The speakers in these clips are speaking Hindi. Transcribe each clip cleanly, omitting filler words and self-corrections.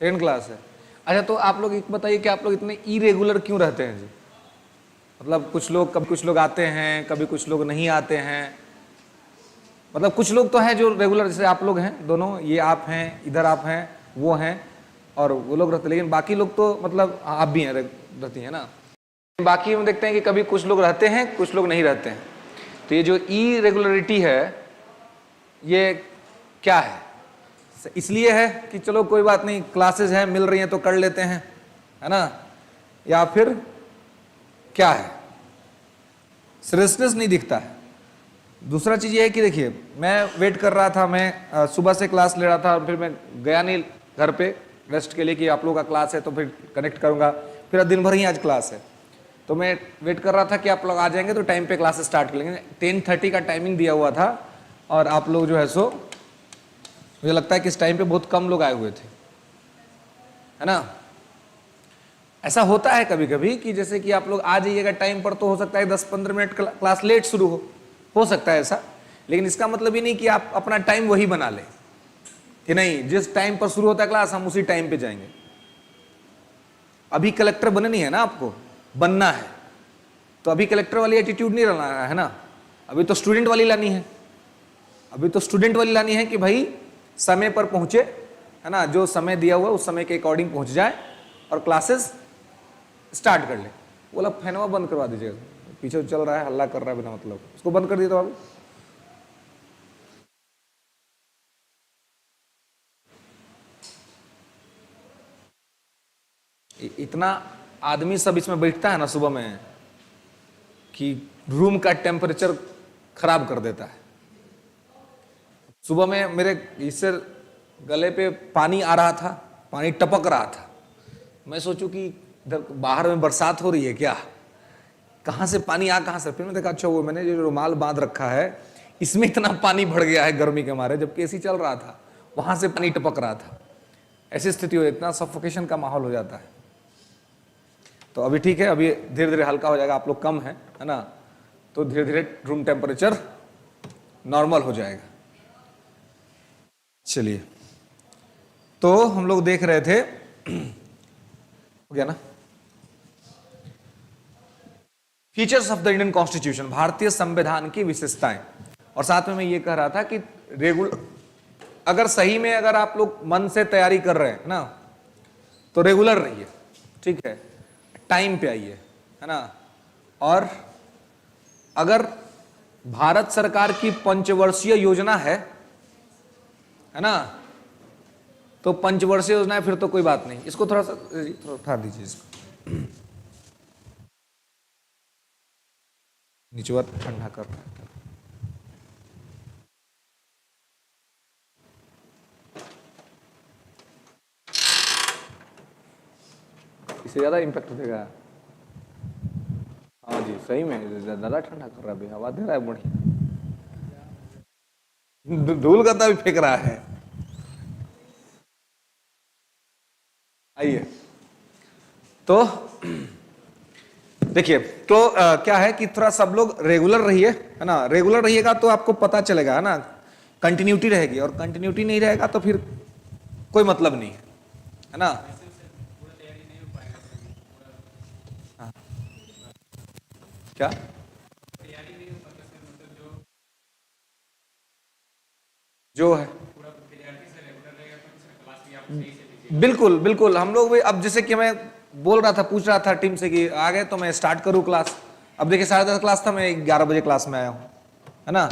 सेकंड क्लास है। अच्छा, तो आप लोग एक बताइए कि आप लोग इतने इरेगुलर क्यों रहते हैं जी? मतलब कुछ लोग, कभी कुछ लोग आते हैं, कभी कुछ लोग नहीं आते हैं। मतलब कुछ लोग तो हैं जो रेगुलर, जैसे आप लोग हैं दोनों, ये आप हैं, इधर आप हैं, वो हैं, और वो लोग रहते हैं। लेकिन बाकी लोग तो मतलब आप भी हैं, रहती हैं ना। बाकी हम देखते हैं कि कभी कुछ लोग रहते हैं, कुछ लोग नहीं रहते हैं। तो ये जो इरेगुलरिटी है, ये क्या है? इसलिए है कि चलो कोई बात नहीं, क्लासेस हैं, मिल रही हैं तो कर लेते हैं, है ना, या फिर क्या है? सीरियसनेस नहीं दिखता है। दूसरा चीज ये है कि देखिए, मैं वेट कर रहा था, मैं सुबह से क्लास ले रहा था, फिर मैं गया नहीं घर पे रेस्ट के लिए कि आप लोगों का क्लास है तो फिर कनेक्ट करूंगा, फिर दिन भर ही आज क्लास है। तो मैं वेट कर रहा था कि आप लोग आ जाएंगे तो टाइम पे क्लास स्टार्ट कर लेंगे। 10:30 का टाइमिंग दिया हुआ था और आप लोग जो है सो, मुझे लगता है कि इस टाइम पे बहुत कम लोग आए हुए थे, है ना। ऐसा होता है कभी कभी कि जैसे कि आप लोग आ जाइएगा टाइम पर, तो हो सकता है 10-15 मिनट क्लास लेट शुरू हो सकता है ऐसा। लेकिन इसका मतलब ये नहीं कि आप अपना टाइम वही बना लें कि नहीं, जिस टाइम पर शुरू होता है क्लास हम उसी टाइम पे जाएंगे। अभी कलेक्टर बने नहीं है ना, आपको बनना है, तो अभी कलेक्टर वाली एटीट्यूड नहीं लाना है ना, अभी तो स्टूडेंट वाली लानी है। अभी तो स्टूडेंट वाली लानी है कि भाई समय पर पहुंचे, है ना, जो समय दिया हुआ उस समय के अकॉर्डिंग पहुंच जाए और क्लासेस स्टार्ट कर ले। बोला फैनवा बंद करवा दीजिएगा, पीछे चल रहा है, हल्ला कर रहा है बिना मतलब, उसको बंद कर दिया। तो आप इतना आदमी सब इसमें बैठता है ना सुबह में कि रूम का टेम्परेचर खराब कर देता है। सुबह में मेरे इससे गले पे पानी आ रहा था, पानी टपक रहा था। मैं सोचूं कि इधर बाहर में बरसात हो रही है क्या, कहां से पानी आ, कहां से। फिर मैं देखा अच्छा वो मैंने जो रुमाल बांध रखा है इसमें इतना पानी भर गया है गर्मी के मारे, जबकि एसी चल रहा था, वहां से पानी टपक रहा था। ऐसी स्थिति हो, इतना सफोकेशन का माहौल हो जाता है। तो अभी ठीक है, अभी धीरे धीरे हल्का हो जाएगा, आप लोग कम है ना, तो धीरे धीरे रूम टेम्परेचर नॉर्मल हो जाएगा। चलिए, तो हम लोग देख रहे थे, हो गया ना, features of the Indian constitution, भारतीय संविधान की विशेषताएं। और साथ में मैं ये कह रहा था कि अगर सही में अगर आप लोग मन से तैयारी कर रहे हैं ना, तो रेगुलर रहिए, ठीक है, टाइम पे आइए, है ना। और अगर भारत सरकार की पंचवर्षीय योजना है ना, तो पंचवर्षीय योजना है, फिर तो कोई बात नहीं। इसको थोड़ा सा उठा दीजिए, इसको नीचे बात ठंडा कर रहा है। इससे ज्यादा इम्पैक्ट देगा। हाँ जी, सही में ज्यादा ठंडा कर रहा है, हवा दे रहा है बढ़िया, धूल गद्दा भी फेंक रहा है। आइए, तो देखिए, तो क्या है कि थोड़ा सब लोग रेगुलर रहिए, है ना। रेगुलर रहिएगा तो आपको पता चलेगा, है ना, कंटिन्यूटी रहेगी, और कंटिन्यूटी नहीं रहेगा तो फिर कोई मतलब नहीं है ना। हाँ। क्या जो है, बिल्कुल बिल्कुल, हम लोग भी अब जैसे कि मैं बोल रहा था, पूछ रहा था टीम से कि आ गए तो मैं स्टार्ट करूं क्लास। अब देखिए 10:30 क्लास था, मैं 11 बजे क्लास में आया हूं, है ना।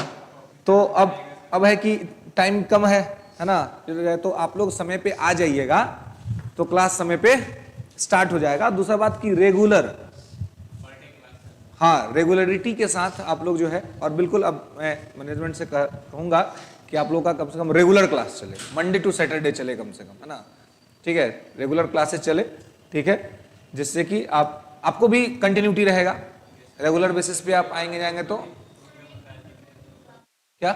तो अब है कि टाइम कम है ना, तो आप लोग समय पे आ जाइएगा तो क्लास समय पे स्टार्ट हो जाएगा। दूसरा बात कि रेगुलर, हाँ, रेगुलरिटी के साथ आप लोग जो है, और बिल्कुल अब मैं मैनेजमेंट से कहूंगा कि आप लोग का कम से कम रेगुलर क्लास चले, मंडे टू सैटरडे चले कम से कम, है ना, ठीक है, रेगुलर क्लासेस चले, ठीक है, जिससे कि आपको भी कंटिन्यूटी रहेगा। रेगुलर बेसिस पे आप आएंगे जाएंगे तो क्या,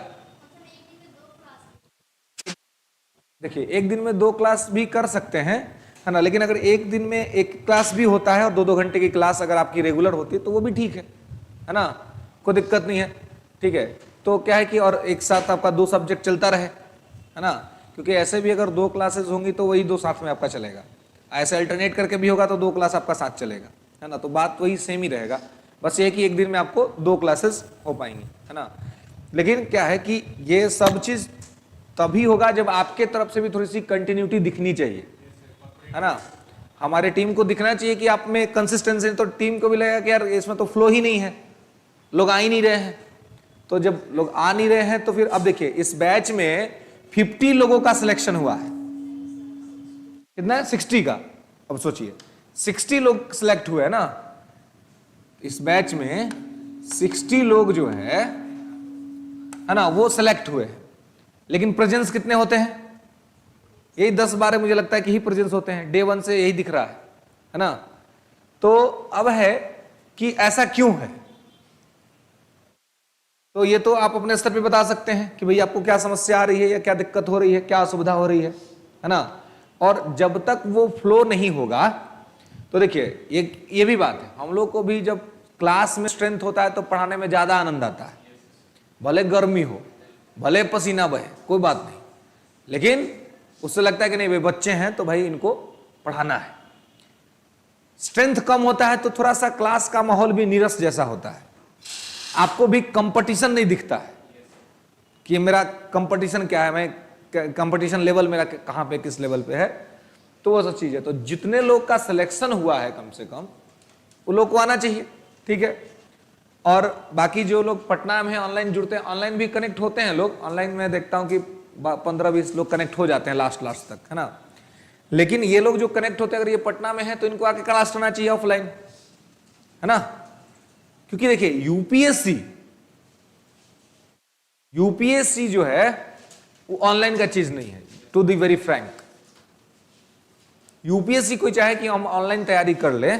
देखिए एक दिन में 2 क्लास भी कर सकते हैं, है ना, लेकिन अगर एक दिन में एक क्लास भी होता है और 2-2 घंटे की क्लास अगर आपकी रेगुलर होती है तो वो भी ठीक है ना, कोई दिक्कत नहीं है, ठीक है। तो क्या है कि और एक साथ आपका 2 सब्जेक्ट चलता रहे, है ना, क्योंकि ऐसे भी अगर 2 क्लासेस होंगी तो वही 2 साथ में आपका चलेगा, ऐसे अल्टरनेट करके भी होगा तो 2 क्लास आपका साथ चलेगा, है ना। तो बात वही सेम ही रहेगा, बस ये कि एक दिन में आपको 2 क्लासेस हो पाएंगी, है ना। लेकिन क्या है कि ये सब चीज तभी होगा जब आपके तरफ से भी थोड़ी सी कंटिन्यूटी दिखनी चाहिए, है ना। हमारे टीम को दिखना चाहिए कि आप में कंसिस्टेंसी, तो टीम को भी लगेगा कि यार इसमें तो फ्लो ही नहीं है, लोग आ ही नहीं रहे हैं। तो जब लोग आ नहीं रहे हैं तो फिर अब देखिए इस बैच में 50 लोगों का सिलेक्शन हुआ है, कितना है 60 का। अब सोचिए 60 लोग सिलेक्ट हुए हैं ना, इस बैच में 60 लोग जो है ना वो सिलेक्ट हुए हैं, लेकिन प्रेजेंस कितने होते हैं? यही 10-12 मुझे लगता है कि ही प्रेजेंस होते हैं, डे 1 से यही दिख रहा है ना। तो अब है कि ऐसा क्यों है, तो ये तो आप अपने स्तर पे बता सकते हैं कि भाई आपको क्या समस्या आ रही है या क्या दिक्कत हो रही है, क्या असुविधा हो रही है ना। और जब तक वो फ्लो नहीं होगा तो देखिए ये भी बात है, हम लोग को भी जब क्लास में स्ट्रेंथ होता है तो पढ़ाने में ज्यादा आनंद आता है, भले गर्मी हो, भले पसीना बहे, कोई बात नहीं, लेकिन उससे लगता है कि नहीं भाई बच्चे हैं तो भाई इनको पढ़ाना है। स्ट्रेंथ कम होता है तो थोड़ा सा क्लास का माहौल भी नीरस जैसा होता है, आपको भी कंपटीशन नहीं दिखता है कि मेरा कंपटीशन क्या है, मैं कंपटीशन लेवल मेरा कहां पे किस लेवल पे है, तो वो सब चीज है। तो जितने लोग का सिलेक्शन हुआ है कम से कम वो लोग को आना चाहिए, ठीक है। और बाकी जो लोग पटना में ऑनलाइन जुड़ते हैं, ऑनलाइन भी कनेक्ट होते हैं लोग, ऑनलाइन में देखता हूं कि 15-20 लोग कनेक्ट हो जाते हैं लास्ट तक, है ना। लेकिन ये लोग जो कनेक्ट होते हैं अगर ये पटना में है तो इनको आके क्लास करना चाहिए ऑफलाइन, है ना। क्योंकि देखिए यूपीएससी जो है वो ऑनलाइन का चीज नहीं है, to be very frank. UPSC कोई चाहे कि हम ऑनलाइन तैयारी कर ले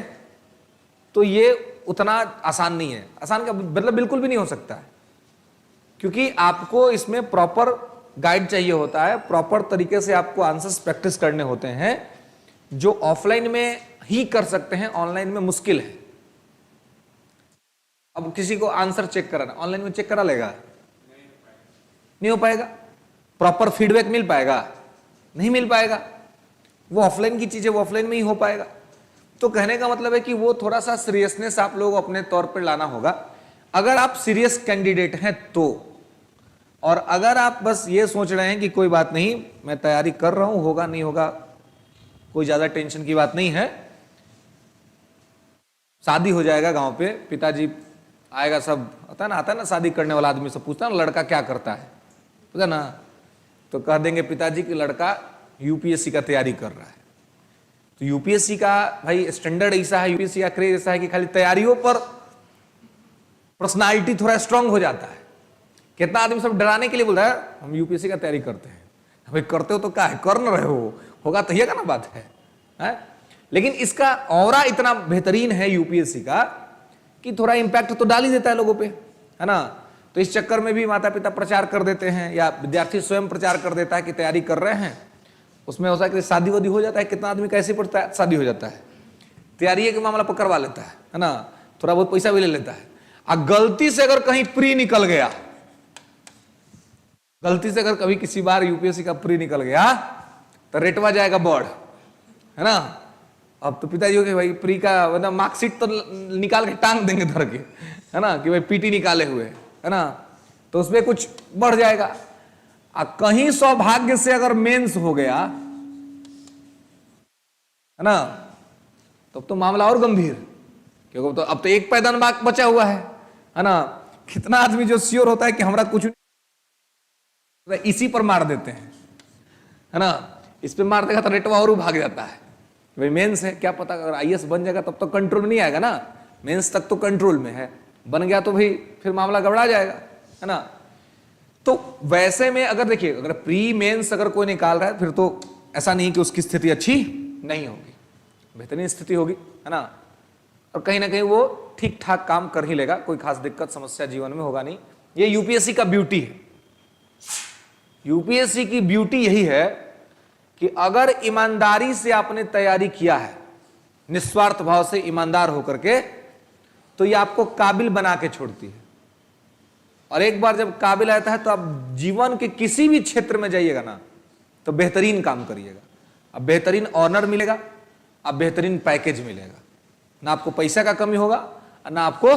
तो ये उतना आसान नहीं है, आसान का मतलब बिल्कुल भी नहीं हो सकता है, क्योंकि आपको इसमें प्रॉपर गाइड चाहिए होता है, प्रॉपर तरीके से आपको आंसर्स प्रैक्टिस करने होते हैं, जो ऑफलाइन में ही कर सकते हैं, ऑनलाइन में मुश्किल है। अब किसी को आंसर चेक कराना ऑनलाइन में चेक करा लेगा? नहीं हो पाएगा। प्रॉपर फीडबैक मिल पाएगा? नहीं मिल पाएगा। वो ऑफलाइन की चीज है, वो ऑफलाइन में ही हो पाएगा। तो कहने का मतलब है कि वो थोड़ा सा सीरियसनेस आप लोग अपने तौर पर लाना होगा, अगर आप सीरियस कैंडिडेट हैं तो। और अगर आप बस ये सोच रहे हैं कि कोई बात नहीं मैं तैयारी कर रहा हूं, होगा नहीं होगा कोई ज्यादा टेंशन की बात नहीं है, शादी हो जाएगा गांव पे, पिताजी आएगा, सब आता है ना शादी करने वाला आदमी सब पूछता है ना लड़का क्या करता है, पता ना, तो कह देंगे पिताजी कि लड़का यूपीएससी का तैयारी कर रहा है। तो यूपीएससी का भाई स्टैंडर्ड ऐसा है, यूपीएससी का क्रेज ऐसा है कि खाली तैयारियों पर पर्सनालिटी थोड़ा स्ट्रांग हो जाता है। कितना आदमी सब डराने के लिए बोल रहा है हम यूपीएससी का तैयारी करते हैं, भाई करते हो तो क्या है, कर न रहे हो, होगा तो ये का ना बात है? लेकिन इसका ऑरा इतना बेहतरीन है यूपीएससी का कि थोड़ा इंपैक्ट तो डाल ही देता है लोगों पे, है ना। तो इस चक्कर में भी माता पिता प्रचार कर देते हैं या विद्यार्थी स्वयं प्रचार कर देता है कि तैयारी कर रहे हैं, उसमें हो सकता है शादी वादी हो जाता है, कितना आदमी कैसे पढ़ता है शादी हो जाता है, तैयारी के मामला पर करवा लेता है ना, थोड़ा बहुत पैसा भी ले लेता है। और गलती से अगर कहीं प्री निकल गया, गलती से अगर कभी किसी बार यूपीएससी का प्री निकल गया तो रेटवा जाएगा बोर्ड, है ना। अब तो पिताजी के भाई प्री का मतलब मार्कशीट तो निकाल के टांग देंगे धर के, है ना, कि भाई पीटी निकाले हुए, है ना, तो उसमें कुछ बढ़ जाएगा। कहीं सौभाग्य से अगर मेंस हो गया, है ना, तो मामला और गंभीर, क्योंकि तो अब तो एक पैदान बाक बचा हुआ है ना। कितना आदमी जो श्योर होता है कि हमारा कुछ इसी पर मार देते हैं, है ना, इस पे मार देगा तो रेटवा और भाग जाता है, भाई मेंस है, क्या पता अगर आईएएस बन जाएगा तब तो कंट्रोल में नहीं आएगा ना, मेंस तक तो कंट्रोल में है, बन गया तो भाई फिर मामला गड़बड़ा जाएगा, है ना। तो वैसे में अगर देखिए अगर प्री मेंस अगर कोई निकाल रहा है फिर तो ऐसा नहीं कि उसकी स्थिति अच्छी नहीं होगी, बेहतरीन स्थिति होगी, है ना। और कहीं ना कहीं वो ठीक ठाक काम कर ही लेगा, कोई खास दिक्कत समस्या जीवन में होगा नहीं। ये यूपीएससी का ब्यूटी है। यूपीएससी की ब्यूटी यही है कि अगर ईमानदारी से आपने तैयारी किया है, निस्वार्थ भाव से ईमानदार होकर के, तो ये आपको काबिल बना के छोड़ती है। और एक बार जब काबिल आता है तो आप जीवन के किसी भी क्षेत्र में जाइएगा ना, तो बेहतरीन काम करिएगा। अब बेहतरीन ऑनर मिलेगा, अब बेहतरीन पैकेज मिलेगा, ना आपको पैसा का कमी होगा ना आपको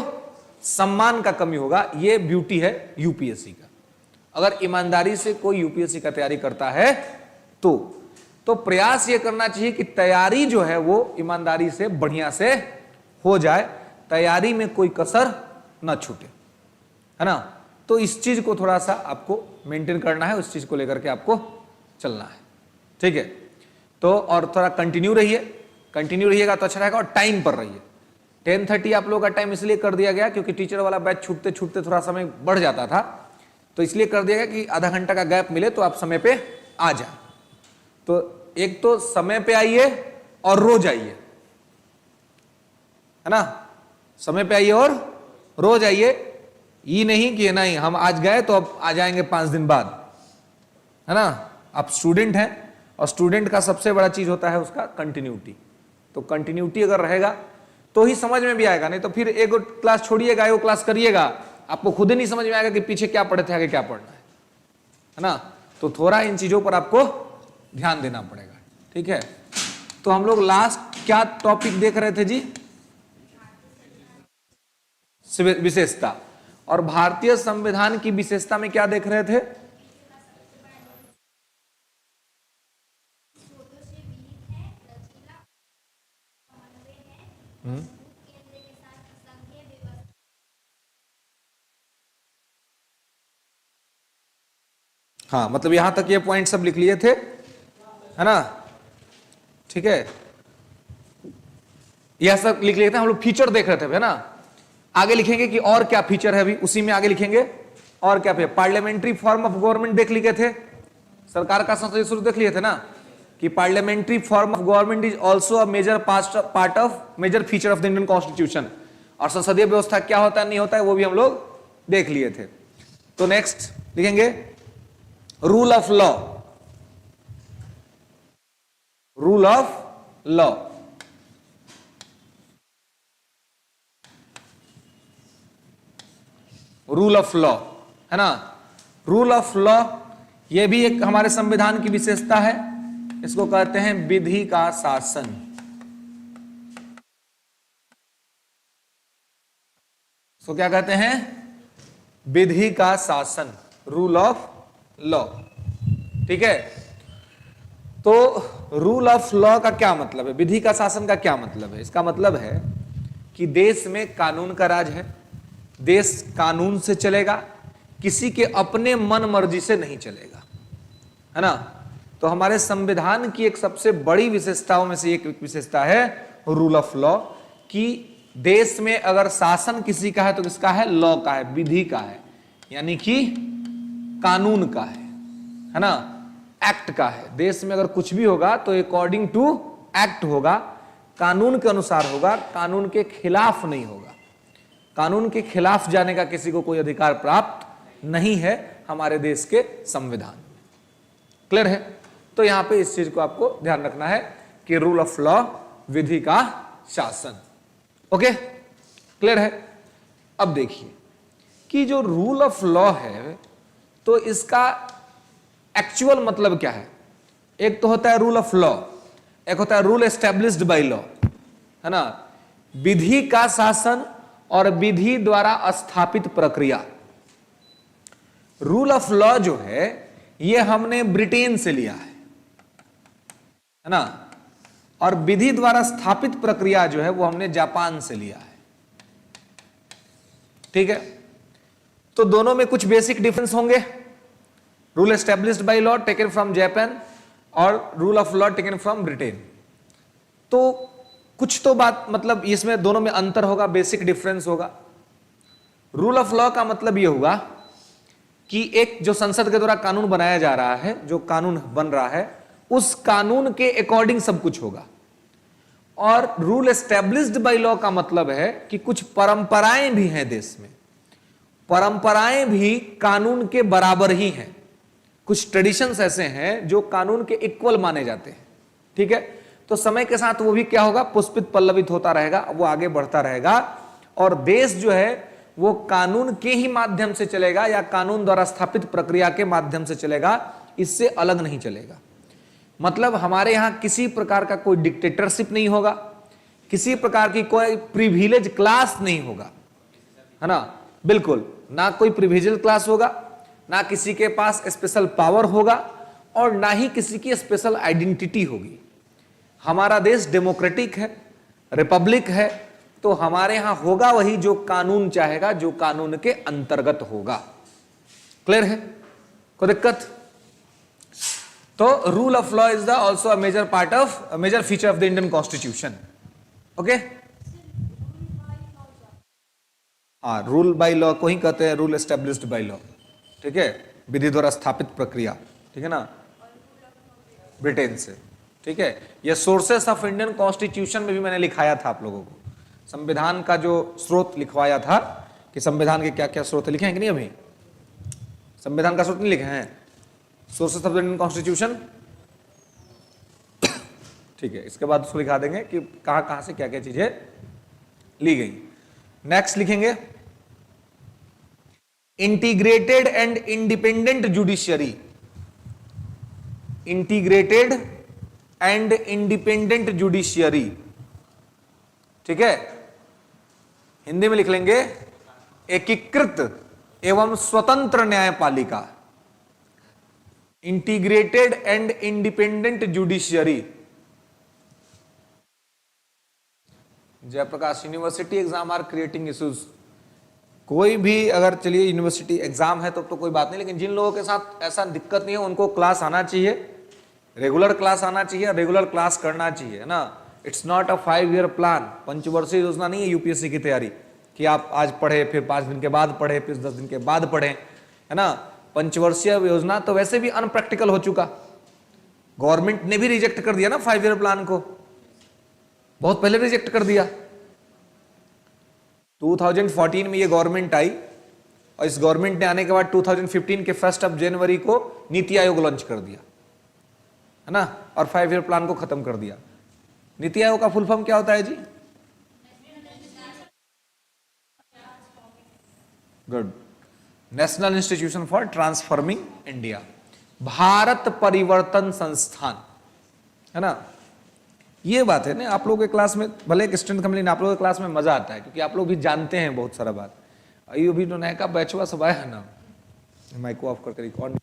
सम्मान का कमी होगा। ये ब्यूटी है यूपीएससी का। अगर ईमानदारी से कोई यूपीएससी का तैयारी करता है तो प्रयास ये करना चाहिए कि तैयारी जो है वो ईमानदारी से बढ़िया से हो जाए, तैयारी में कोई कसर ना छूटे, है ना। तो इस चीज को थोड़ा सा आपको मेंटेन करना है, उस चीज को लेकर के आपको चलना है, ठीक है। तो और थोड़ा कंटिन्यू रहिएगा तो अच्छा रहेगा, और टाइम पर रहिए। 10:30 आप लोगों का टाइम इसलिए कर दिया गया क्योंकि टीचर वाला बैच छूटते छूटते थोड़ा समय बढ़ जाता था, तो इसलिए कर दिया गया कि आधा घंटा का गैप मिले तो आप समय पे आ जाए। तो एक तो समय पे आइए और रोज आइए, है ना, समय पे आइए और रोज आइए। ये नहीं कि नहीं हम आज गए तो अब आ जाएंगे 5 दिन बाद, है ना। आप स्टूडेंट हैं और स्टूडेंट का सबसे बड़ा चीज होता है उसका कंटिन्यूटी। तो कंटिन्यूटी अगर रहेगा तो ही समझ में भी आएगा, नहीं तो फिर एक क्लास छोड़िएगा, एक क्लास करिएगा, आपको खुद ही नहीं समझ में आएगा कि पीछे क्या पढ़े थे, आगे क्या पढ़ना है ना। तो थोड़ा इन चीजों पर आपको ध्यान देना पड़ेगा, ठीक है। तो हम लोग लास्ट क्या टॉपिक देख रहे थे जी? विशेषता। और भारतीय संविधान की विशेषता में क्या देख रहे थे? हाँ, मतलब यहां तक ये पॉइंट सब लिख लिए थे, है ना, ठीक है। यह सब लिख लिए थे, हम लोग फीचर देख रहे थे, है ना। आगे लिखेंगे कि और क्या फीचर है, अभी उसी में आगे लिखेंगे और क्या feature. Parliamentary form of government देख लिए थे, सरकार का संसदीय स्वरूप देख लिए थे ना, कि parliamentary form of government is also a major part of major feature of the Indian constitution. और संसदीय व्यवस्था क्या होता है नहीं होता है वो भी हम लोग देख लिए थे। तो नेक्स्ट लिखेंगे rule of law. Rule of law, rule of law, है ना। रूल ऑफ लॉ ये भी एक हमारे संविधान की विशेषता है, इसको कहते हैं विधि का शासन। इसको क्या कहते हैं? विधि का शासन, रूल ऑफ लॉ, ठीक है। तो रूल ऑफ लॉ का क्या मतलब है? विधि का शासन का क्या मतलब है? इसका मतलब है कि देश में कानून का राज है, देश कानून से चलेगा, किसी के अपने मन मर्जी से नहीं चलेगा, है ना। तो हमारे संविधान की एक सबसे बड़ी विशेषताओं में से एक विशेषता है रूल ऑफ लॉ, कि देश में अगर शासन किसी का है तो किसका है? लॉ का है, विधि का है, यानी कि कानून का है ना, एक्ट का है। देश में अगर कुछ भी होगा तो अकॉर्डिंग टू एक्ट होगा, कानून के अनुसार होगा, कानून के खिलाफ नहीं होगा। कानून के खिलाफ जाने का किसी को कोई अधिकार प्राप्त नहीं है हमारे देश के संविधान में। क्लियर है? तो यहां पे इस चीज को आपको ध्यान रखना है कि रूल ऑफ लॉ, विधि का शासन। ओके, क्लियर है? अब देखिए कि जो रूल ऑफ लॉ है तो इसका एक्चुअल मतलब क्या है। एक तो होता है रूल ऑफ लॉ, एक होता है रूल एस्टेब्लिश्ड बाय लॉ, है ना। विधि का शासन और विधि द्वारा स्थापित प्रक्रिया। रूल ऑफ लॉ जो है ये हमने ब्रिटेन से लिया है ना, और विधि द्वारा स्थापित प्रक्रिया जो है वो हमने जापान से लिया है, ठीक है। तो दोनों में कुछ बेसिक डिफरेंस होंगे। Rule established by law taken from Japan और rule of law taken from Britain. तो कुछ तो बात मतलब इसमें दोनों में अंतर होगा, बेसिक डिफरेंस होगा। रूल ऑफ लॉ का मतलब यह होगा कि एक जो संसद के द्वारा कानून बनाया जा रहा है, जो कानून बन रहा है उस कानून के अकॉर्डिंग सब कुछ होगा। और रूल एस्टेब्लिश्ड बाय लॉ का मतलब है कि कुछ परंपराएं भी हैं देश में, परंपराएं भी कानून के बराबर ही हैं। कुछ ट्रेडिशंस ऐसे हैं जो कानून के इक्वल माने जाते हैं, ठीक है। तो समय के साथ वो भी क्या होगा? पुष्पित पल्लवित होता रहेगा, वो आगे बढ़ता रहेगा, और देश जो है वो कानून के ही माध्यम से चलेगा या कानून द्वारा स्थापित प्रक्रिया के माध्यम से चलेगा, इससे अलग नहीं चलेगा। मतलब हमारे यहां किसी प्रकार का कोई डिक्टेटरशिप नहीं होगा, किसी प्रकार की कोई प्रिविलेज क्लास नहीं होगा, है ना, बिल्कुल ना कोई प्रिविलेज क्लास होगा, ना किसी के पास स्पेशल पावर होगा, और ना ही किसी की स्पेशल आइडेंटिटी होगी। हमारा देश डेमोक्रेटिक है, रिपब्लिक है, तो हमारे यहां होगा वही जो कानून चाहेगा, जो कानून के अंतर्गत होगा। क्लियर है? कोई दिक्कत? तो rule of law is the also a major part of major feature of the Indian constitution. Okay, हाँ, रूल बाय लॉ को ही कहते हैं रूल एस्टेब्लिश्ड बाय लॉ, ठीक है, विधि द्वारा स्थापित प्रक्रिया, ठीक है ना, ब्रिटेन से, ठीक है। ये सोर्सेस ऑफ इंडियन कॉन्स्टिट्यूशन में भी मैंने लिखाया था आप लोगों को, संविधान का जो स्रोत लिखवाया था कि संविधान के क्या क्या स्रोत लिखे हैं कि नहीं, अभी संविधान का स्रोत नहीं लिखे हैं, sources of the Indian constitution, ठीक है। इसके बाद उसको लिखा देंगे कि कहां कहां से क्या क्या चीजें ली गई। नेक्स्ट लिखेंगे integrated and independent judiciary, integrated and independent judiciary, ठीक है, हिंदी में लिख लेंगे एकीकृत एवं स्वतंत्र न्यायपालिका, integrated and independent judiciary. Jayprakash, university exam are creating issues. कोई भी अगर चलिए यूनिवर्सिटी एग्जाम है तो कोई बात नहीं, लेकिन जिन लोगों के साथ ऐसा दिक्कत नहीं है उनको क्लास आना चाहिए, रेगुलर क्लास आना चाहिए, रेगुलर क्लास करना चाहिए, है ना। It's not a 5 year plan, पंचवर्षीय योजना नहीं है यूपीएससी की तैयारी कि आप आज पढ़े फिर 5 दिन के बाद पढ़े फिर 10 दिन के बाद पढ़े, है ना। पंचवर्षीय योजना तो वैसे भी अनप्रैक्टिकल हो चुका, गवर्नमेंट ने भी रिजेक्ट कर दिया ना 5 ईयर प्लान को, बहुत पहले रिजेक्ट कर दिया। 2014 में ये गवर्नमेंट आई और इस गवर्नमेंट ने आने के बाद 2015 के 1 जनवरी को नीति आयोग लॉन्च कर दिया, है ना, और 5 ईयर प्लान को खत्म कर दिया। नीति आयोग का फुल फॉर्म क्या होता है जी? Good, national institution for transforming India, Bharat Parivartan Sansthan, है ना। ये बात है ना, आप लोगों के क्लास में भले एक स्टूडेंट कम, लेकिन आप लोगों के क्लास में मजा आता है क्योंकि आप लोग भी जानते हैं बहुत सारा बात। अयो भी तो नया का बैचवा सब आया है ना, माइक को ऑफ करके रिकॉर्ड।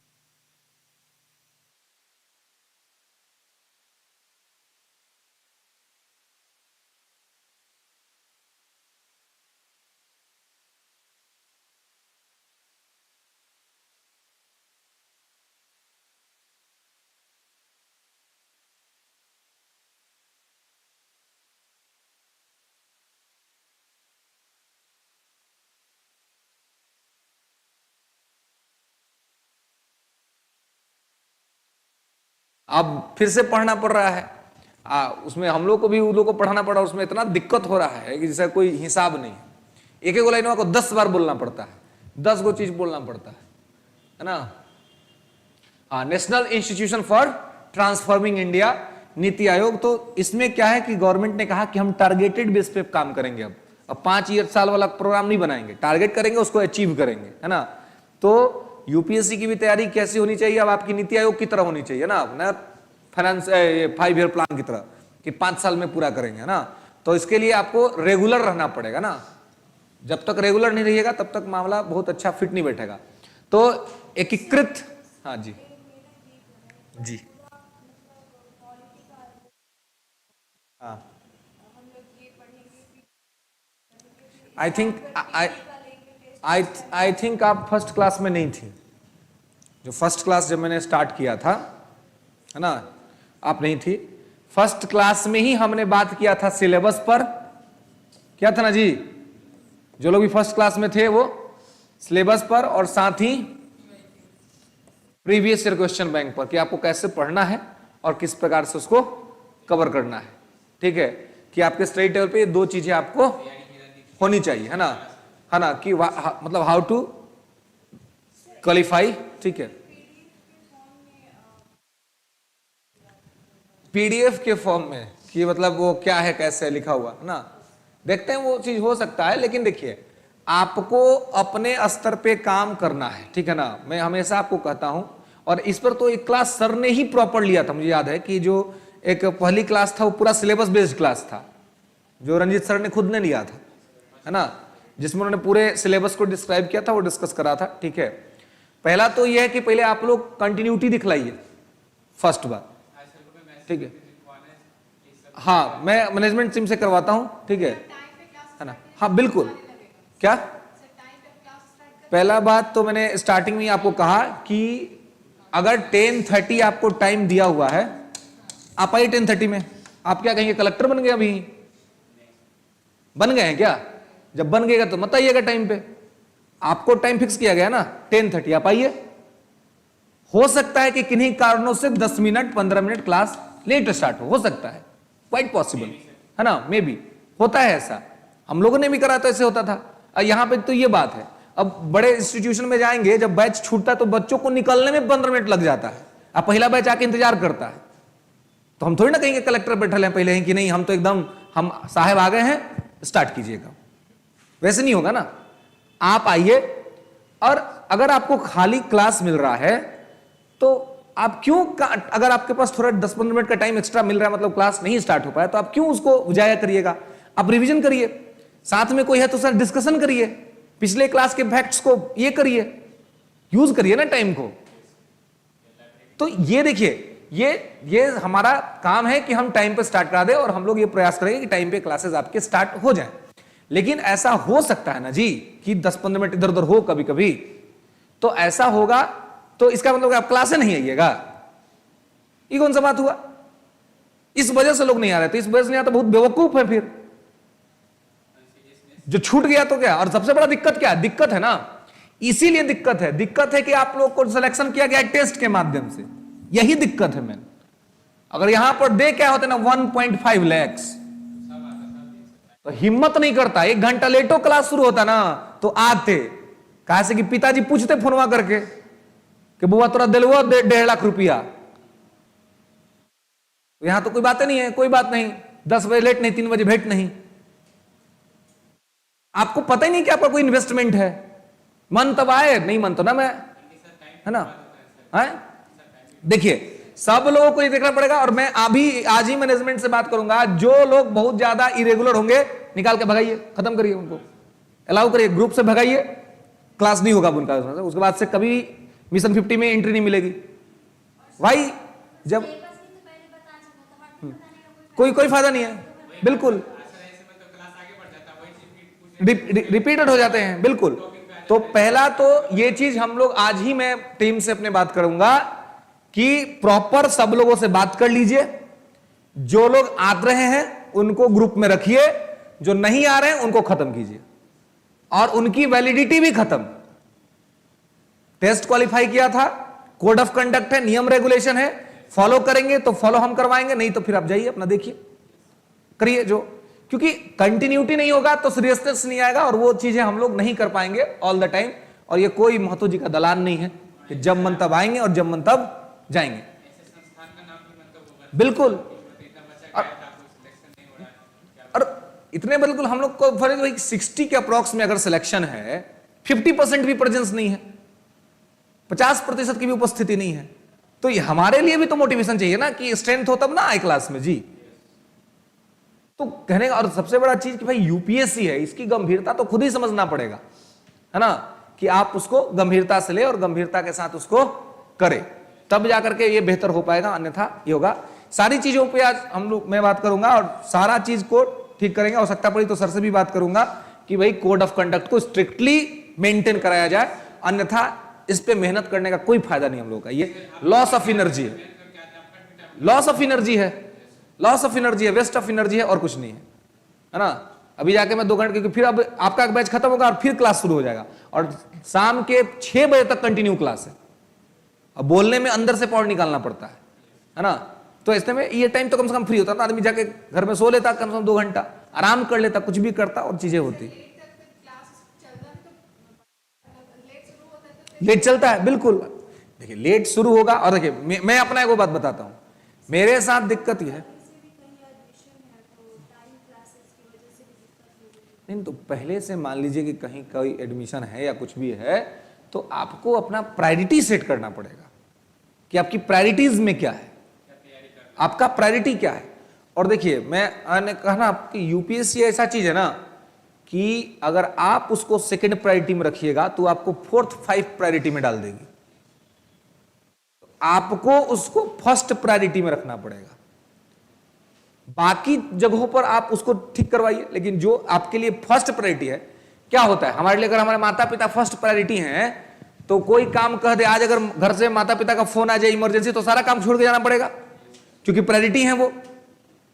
अब फिर से पढ़ना पड़ रहा है, उसमें हम लोग को भी उन लोग को पढ़ाना पड़ा, उसमें इतना दिक्कत हो रहा है कि जैसा कोई हिसाब नहीं है। एक एक लाइन को 10 बार बोलना पड़ता है, 10 गो चीज बोलना पड़ता है ना। हाँ, national institution for transforming India, NITI Aayog. तो इसमें क्या है कि गवर्नमेंट ने कहा कि हम टारगेटेड बेस पे काम करेंगे। अब 5 ईयर साल वाला प्रोग्राम नहीं बनाएंगे, टारगेट करेंगे, उसको अचीव करेंगे, है ना। तो यूपीएससी की भी तैयारी कैसी होनी चाहिए? अब आपकी नीति आयोग की तरह होनी चाहिए ना, फाइनेंस 5 ईयर प्लान की तरह कि 5 साल में पूरा करेंगे, ना। तो इसके लिए आपको रेगुलर रहना पड़ेगा ना, जब तक रेगुलर नहीं रहिएगा तब तक मामला बहुत अच्छा फिट नहीं बैठेगा। तो एकीकृत, हाँ जी जी, हाँ, आई थिंक आप फर्स्ट क्लास में नहीं थी, जो फर्स्ट क्लास जब मैंने स्टार्ट किया था, है ना, आप नहीं थी। फर्स्ट क्लास में ही हमने बात किया था सिलेबस पर, क्या था ना जी, जो लोग भी फर्स्ट क्लास में थे वो सिलेबस पर, और साथ ही प्रीवियस ईयर क्वेश्चन बैंक पर कि आपको कैसे पढ़ना है और किस प्रकार से उसको कवर करना है, ठीक है, कि आपके स्टडी टेबल पे ये 2 चीजें आपको होनी चाहिए, है ना, कि मतलब हाउ टू क्वालिफाई, ठीक है। पीडीएफ के फॉर्म में कि मतलब वो क्या है, कैसे है, लिखा हुआ, है ना, देखते हैं वो चीज हो सकता है, लेकिन देखिए आपको अपने स्तर पे काम करना है, ठीक है ना। मैं हमेशा आपको कहता हूं, और इस पर तो एक क्लास सर ने ही प्रॉपर लिया था, मुझे याद है कि जो एक पहली क्लास था वो पूरा सिलेबस बेस्ड क्लास था, जो रंजीत सर ने खुद ने लिया था, है ना, जिसमें उन्होंने पूरे सिलेबस को डिस्क्राइब किया था, वो डिस्कस करा था। ठीक है, पहला तो यह है कि पहले आप लोग कंटिन्यूटी दिखलाइए, फर्स्ट बात। ठीक है, हाँ मैं मैनेजमेंट टीम से करवाता हूं, ठीक है ना, हाँ बिल्कुल। क्या पहला बात तो मैंने स्टार्टिंग में आपको कहा कि अगर 10:30 आपको टाइम दिया हुआ है, आप आइए 10:30 में। आप क्या कहेंगे, कलेक्टर बन गए? अभी बन गए हैं क्या? जब बन गएगा तो मत आइएगा टाइम पे, आपको टाइम फिक्स किया गया ना 10:30, आप आइए। हो सकता है कि किन्हीं कारणों से 10 minute 15 minute class let start हो सकता है, क्वाइट पॉसिबल है ना, मे बी होता है ऐसा, हम लोगों ने भी करा तो ऐसे होता था। यहां पे तो ये बात है, अब बड़े इंस्टीट्यूशन में जाएंगे, जब बैच छूटता है तो बच्चों को निकलने में 15 मिनट लग जाता है, अब पहला बैच आके इंतजार करता है, तो हम थोड़ी ना कहेंगे कलेक्टर बैठल हैं पहले हैं कि नहीं, हम तो एकदम हम साहब आ गए हैं, स्टार्ट कीजिएगा, वैसे नहीं होगा ना। आप आइए, और अगर आपको खाली क्लास मिल रहा है तो आप क्यों, अगर आपके पास थोड़ा 10-15 मिनट का टाइम एक्स्ट्रा मिल रहा है, मतलब क्लास नहीं स्टार्ट हो पाया, तो आप क्यों उसको जाया करिएगा, आप रिवीजन करिए, साथ में कोई है तो सर डिस्कशन करिए, पिछले क्लास के फैक्ट्स को ये करिए, यूज करिए ना टाइम को। तो ये देखिए, ये हमारा काम है कि हम टाइम पे स्टार्ट करा दें, और हम लोग ये प्रयास करेंगे कि टाइम पे क्लासेस आपके स्टार्ट हो जाएं। लेकिन ऐसा हो सकता है ना जी कि 10-15 मिनट इधर उधर हो कभी कभी, तो ऐसा होगा तो इसका मतलब आप क्लासे नहीं आइएगा, ये कौन सा बात हुआ? इस वजह से लोग नहीं आ रहे, तो इस वजह से नहीं आता, बहुत बेवकूफ है फिर, जो छूट गया तो क्या। और सबसे बड़ा दिक्कत क्या है? दिक्कत है ना, इसीलिए दिक्कत है कि आप लोग को सिलेक्शन किया गया टेस्ट के माध्यम से, यही दिक्कत है। मैंने अगर यहां पर दे क्या होते ना 1.5 लाख, तो हिम्मत नहीं करता, 1 घंटा लेटो क्लास शुरू होता ना तो आते, कहा से कि पिताजी पूछते फोनवा करके कि बुआ तोरा दिलवा 1.5 लाख रुपया, यहां तो कोई बातें नहीं है, कोई बात नहीं, 10 बजे लेट नहीं, 3 बजे भेंट नहीं, आपको पता ही नहीं कि आपका कोई इन्वेस्टमेंट है, मन तब आए, नहीं मन तो ना मैं, है ना, है। देखिए सब लोगों को ये देखना पड़ेगा, और मैं अभी आज ही मैनेजमेंट से बात करूंगा, जो लोग बहुत ज्यादा इरेगुलर होंगे निकाल के भगाइए, खत्म करिए, उनको अलाउ करिए, ग्रुप से भगाइए, क्लास नहीं होगा उनका, उसके बाद से कभी मिशन 50 में एंट्री नहीं मिलेगी भाई। जब कोई फायदा नहीं है, बिल्कुल रिपीटेड हो जाते हैं, बिल्कुल। तो पहला तो ये चीज हम लोग आज ही मैं टीम से अपने बात करूंगा कि प्रॉपर सब लोगों से बात कर लीजिए, जो लोग आ रहे हैं उनको ग्रुप में रखिए, जो नहीं आ रहे हैं उनको खत्म कीजिए, और उनकी वैलिडिटी भी खत्म। टेस्ट क्वालिफाई किया था, कोड ऑफ कंडक्ट है, नियम रेगुलेशन है, फॉलो करेंगे तो फॉलो हम करवाएंगे, नहीं तो फिर आप जाइए अपना देखिए करिए, जो क्योंकि कंटिन्यूटी नहीं होगा तो सीरियसनेस नहीं आएगा, और वो चीजें हम लोग नहीं कर पाएंगे ऑल द टाइम। और ये कोई महतो जी का दलान नहीं है कि जब मन तब आएंगे और जब मन तब जाएंगे, बिल्कुल। और इतने बिल्कुल हम लोग को फर्क भाई 60 के अप्रॉक्स में अगर सिलेक्शन है, 50% भी प्रेजेंस नहीं है, 50% की भी उपस्थिति नहीं है, तो ये हमारे लिए भी तो मोटिवेशन चाहिए ना कि स्ट्रेंथ हो तब ना आए क्लास में जी। तो कहने का और सबसे बड़ा चीज कि भाई यूपीएससी है, इसकी गंभीरता तो खुद ही समझना पड़ेगा, है ना, कि आप उसको गंभीरता से ले और गंभीरता के साथ उसको करें, तब जाकर के ये बेहतर हो पाएगा, अन्यथा ये होगा। सारी चीजों पे आज हम लोग मैं बात करूंगा और सारा चीज को ठीक करेंगे, आवश्यकता पड़ी तो सर से भी बात करूंगा कि भाई कोड ऑफ कंडक्ट को स्ट्रिक्टली मेंटेन कराया जाए, अन्यथा इस पे मेहनत करने का कोई फायदा नहीं हम लोग का। ये लॉस ऑफ एनर्जी है, लॉस ऑफ एनर्जी है, लॉस ऑफ एनर्जी है, वेस्ट ऑफ एनर्जी है, और कुछ नहीं है ना। अभी जाके मैं 2 घंटे, क्योंकि फिर अब आपका बैच खत्म होगा और फिर क्लास शुरू हो जाएगा, और शाम के 6 बजे तक कंटिन्यू क्लास है। अब बोलने में अंदर से पावर निकालना पड़ता है ना, तो ऐसे में ये टाइम तो कम से कम फ्री होता ना, आदमी जाके घर में सो लेता, कम से कम 2 घंटा आराम कर लेता, कुछ भी करता और चीजें होती। लेट चलता है, बिल्कुल। देखिए लेट शुरू होगा, और देखिए मैं अपना एक बात बताता हूं, मेरे साथ दिक्कत यह है, नहीं तो पहले से मान लीजिए कि कहीं कोई एडमिशन है या कुछ भी है, तो आपको अपना प्रायोरिटी सेट करना पड़ेगा। कि आपकी प्रायोरिटीज में क्या है, आपका प्रायोरिटी क्या है। और देखिए मैंने कहा ना, आपकी यूपीएससी ऐसा चीज है ना कि अगर आप उसको सेकंड प्रायोरिटी में रखिएगा तो आपको फोर्थ 5 प्रायोरिटी में डाल देगी। आपको उसको फर्स्ट प्रायोरिटी में रखना पड़ेगा। बाकी जगहों पर आप उसको ठीक करवाइए, लेकिन जो आपके लिए फर्स्ट प्रायोरिटी है, क्या होता है हमारे लिए, अगर हमारे माता पिता फर्स्ट प्रायोरिटी हैं तो कोई काम कह दे, आज अगर घर से माता पिता का फोन आ जाए इमरजेंसी, तो सारा काम छोड़ के जाना पड़ेगा, क्योंकि प्रायोरिटी है वो,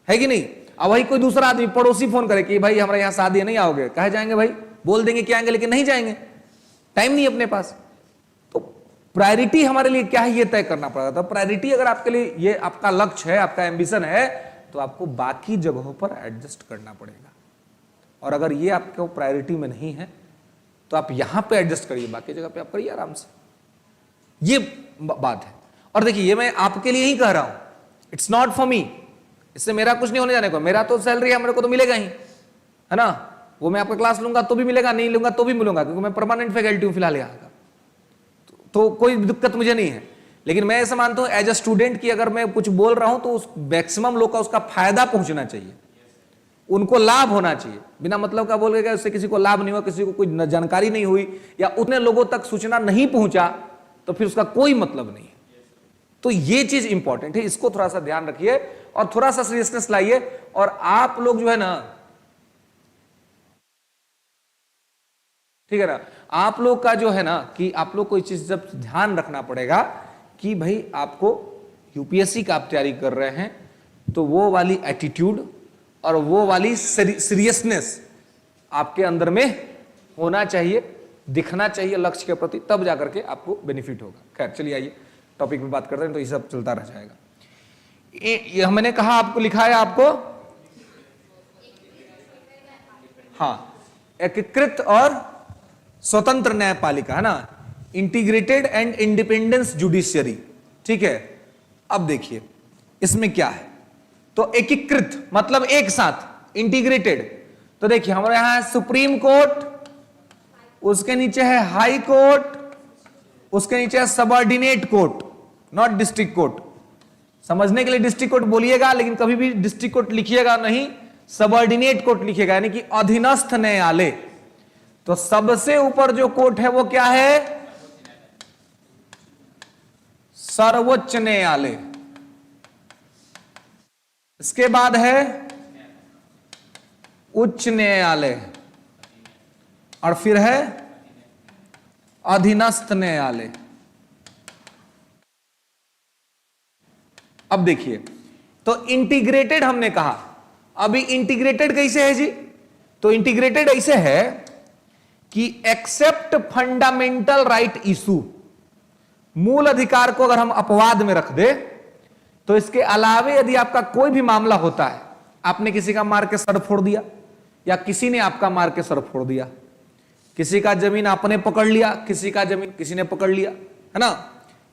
है कि नहीं। अब वही कोई दूसरा आदमी पड़ोसी फोन करे कि भाई हमारे यहां शादी है, नहीं आओगे, कहे जाएंगे भाई, बोल देंगे कि आएंगे, लेकिन नहीं जाएंगे, टाइम नहीं अपने पास। तो प्रायोरिटी हमारे लिए क्या है ये तय करना पड़ेगा। तो प्रायोरिटी अगर आपके लिए ये आपका लक्ष्य है, आपका एम्बिशन है, तो आपको बाकी जगहों पर एडजस्ट करना पड़ेगा। और अगर ये आपको प्रायोरिटी में नहीं है तो आप यहां पे एडजस्ट करिए, बाकी जगह पे आप करिए आराम से। ये बात है। और देखिए ये मैं आपके लिए ही कह रहा हूं, इट्स नॉट फॉर मी, इससे मेरा कुछ नहीं होने जाने को, मेरा तो सैलरी है, मेरे को तो मिलेगा ही, है ना। वो मैं आपका क्लास लूंगा तो भी मिलेगा, नहीं लूंगा तो भी मिलूंगा, क्योंकि मैं परमानेंट फैकल्टी हूं फिलहाल यहाँ का, तो कोई दिक्कत मुझे नहीं है। लेकिन मैं ऐसा मानता हूं एज अ स्टूडेंट की अगर मैं कुछ बोल रहा हूं तो उस मैक्सिमम लोग का उसका फायदा पहुंचना चाहिए, उनको लाभ होना चाहिए। बिना मतलब का बोल के उससे किसी को लाभ नहीं हुआ, किसी को कोई जानकारी नहीं हुई, या उतने लोगों तक सूचना नहीं पहुंचा, तो फिर उसका कोई मतलब नहीं है। तो ये चीज इंपॉर्टेंट है, इसको थोड़ा सा ध्यान रखिए और थोड़ा सा सीरियसनेस लाइए। और आप लोग जो है ना, ठीक है ना, आप लोग का जो है ना कि आप लोग को इस चीज जब ध्यान रखना पड़ेगा कि भाई आपको यूपीएससी का आप तैयारी कर रहे हैं, तो वो वाली एटीट्यूड और वो वाली सीरियसनेस आपके अंदर में होना चाहिए, दिखना चाहिए लक्ष्य के प्रति, तब जाकर के आपको बेनिफिट होगा। खैर चलिए आइए टॉपिक में बात करते हैं, तो ये सब चलता रह जाएगा। ये मैंने कहा आपको लिखा है आपको, हाँ, एकीकृत और स्वतंत्र न्यायपालिका, है ना, इंटीग्रेटेड एंड इंडिपेंडेंस जुडिशियरी, ठीक है। अब देखिए इसमें क्या है, तो एकीकृत मतलब एक साथ, इंटीग्रेटेड, तो देखिए हमारे यहां है सुप्रीम कोर्ट, उसके नीचे है हाई कोर्ट, उसके नीचे है subordinate court, not district court. समझने के लिए डिस्ट्रिक्ट कोर्ट बोलिएगा, लेकिन कभी भी डिस्ट्रिक्ट कोर्ट लिखिएगा नहीं, सबऑर्डिनेट कोर्ट लिखिएगा, यानी कि अधीनस्थ न्यायालय। तो सबसे ऊपर जो कोर्ट है वो क्या है, सर्वोच्च न्यायालय। इसके बाद है उच्च न्यायालय, और फिर है अधीनस्थ न्यायालय। अब देखिए, तो इंटीग्रेटेड हमने कहा, अभी इंटीग्रेटेड कैसे है जी, तो इंटीग्रेटेड ऐसे है कि एक्सेप्ट फंडामेंटल राइट इशू, मूल अधिकार को अगर हम अपवाद में रख दे, तो इसके अलावे यदि आपका कोई भी मामला होता है, आपने किसी का मार के सर फोड़ दिया, या किसी ने आपका मार के सर फोड़ दिया, किसी का जमीन आपने पकड़ लिया, किसी का जमीन किसी ने पकड़ लिया, है ना,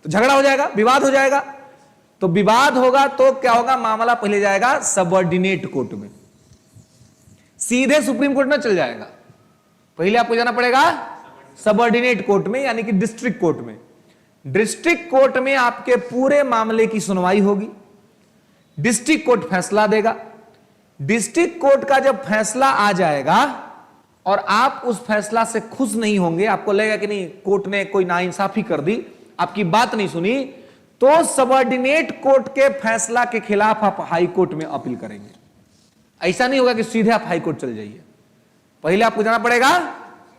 तो झगड़ा हो जाएगा, विवाद हो जाएगा। तो विवाद होगा तो क्या होगा, मामला पहले जाएगा सबऑर्डिनेट कोर्ट में, सीधे सुप्रीम कोर्ट में चल जाएगा। पहले आपको जाना पड़ेगा सबऑर्डिनेट कोर्ट में, यानी कि डिस्ट्रिक्ट कोर्ट में। डिस्ट्रिक्ट कोर्ट में आपके पूरे मामले की सुनवाई होगी, डिस्ट्रिक्ट कोर्ट फैसला देगा। डिस्ट्रिक्ट कोर्ट का जब फैसला आ जाएगा और आप उस फैसला से खुश नहीं होंगे, आपको लगेगा कि नहीं कोर्ट ने कोई नाइंसाफी कर दी, आपकी बात नहीं सुनी, तो सबऑर्डिनेट कोर्ट के फैसला के खिलाफ आप हाई कोर्ट में अपील करेंगे। ऐसा नहीं होगा कि सीधे आप हाई कोर्ट चले जाइए, पहले आपको जाना पड़ेगा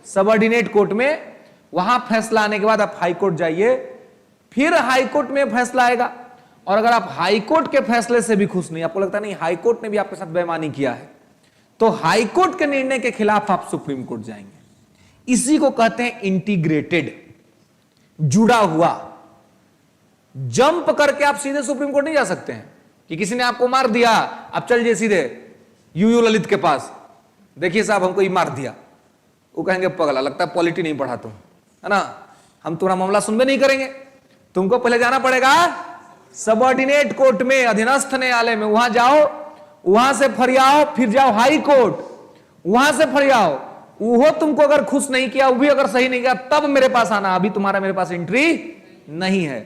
सबऑर्डिनेट कोर्ट में, वहां फैसला आने के बाद आप हाई कोर्ट जाइए, फिर हाई कोर्ट में फैसला आएगा। और अगर आप हाई कोर्ट के फैसले से भी खुश नहीं, आपको लगता नहीं हाई कोर्ट ने भी आपके साथ बेईमानी किया है, तो हाई कोर्ट के निर्णय के खिलाफ आप सुप्रीम कोर्ट जाएंगे। इसी को कहते हैं इंटीग्रेटेड, जुड़ा हुआ। जंप करके आप सीधे सुप्रीम कोर्ट नहीं जा सकते हैं कि किसी ने आपको मार दिया, आप चल जाइए सीधे यूयू ललित के पास, देखिए साहब हमको ये मार दिया, वो कहेंगे पगला, लगता है पॉलिटी नहीं पढ़ा तुम, है ना, हम तुम्हारा मामला सुनबे नहीं करेंगे। तुमको पहले जाना पड़ेगा सबऑर्डिनेट कोर्ट में, अधीनस्थ न्यायालय में, वहां जाओ, वहां से फरियाओ, फिर जाओ हाई कोर्ट, वहां से फरियाओ, वो तुमको अगर खुश नहीं किया, वो भी अगर सही नहीं किया, तब मेरे पास आना, अभी तुम्हारा मेरे पास एंट्री नहीं है।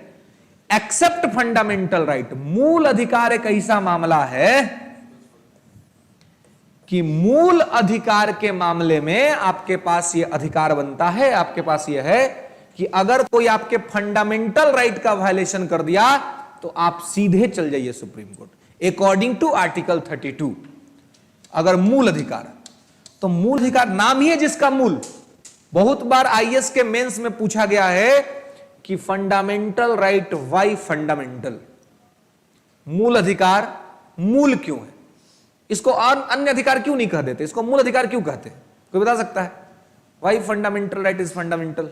Except fundamental right. मूल अधिकार एक ऐसा मामला है कि मूल अधिकार के मामले में आपके पास यह अधिकार बनता है, आपके पास यह है कि अगर कोई आपके फंडामेंटल राइट का वायलेशन कर दिया तो आप सीधे चल जाइए supreme court according to article 32। अगर मूल अधिकार, तो मूल अधिकार नाम ही है जिसका मूल। बहुत बार आईएएस के मेंस में पूछा गया है कि फंडामेंटल राइट वाई फंडामेंटल, मूल अधिकार मूल क्यों है, इसको अन्य अधिकार क्यों नहीं कह देते, इसको मूल अधिकार क्यों कहते हैं? कोई बता सकता है? Why fundamental right is fundamental?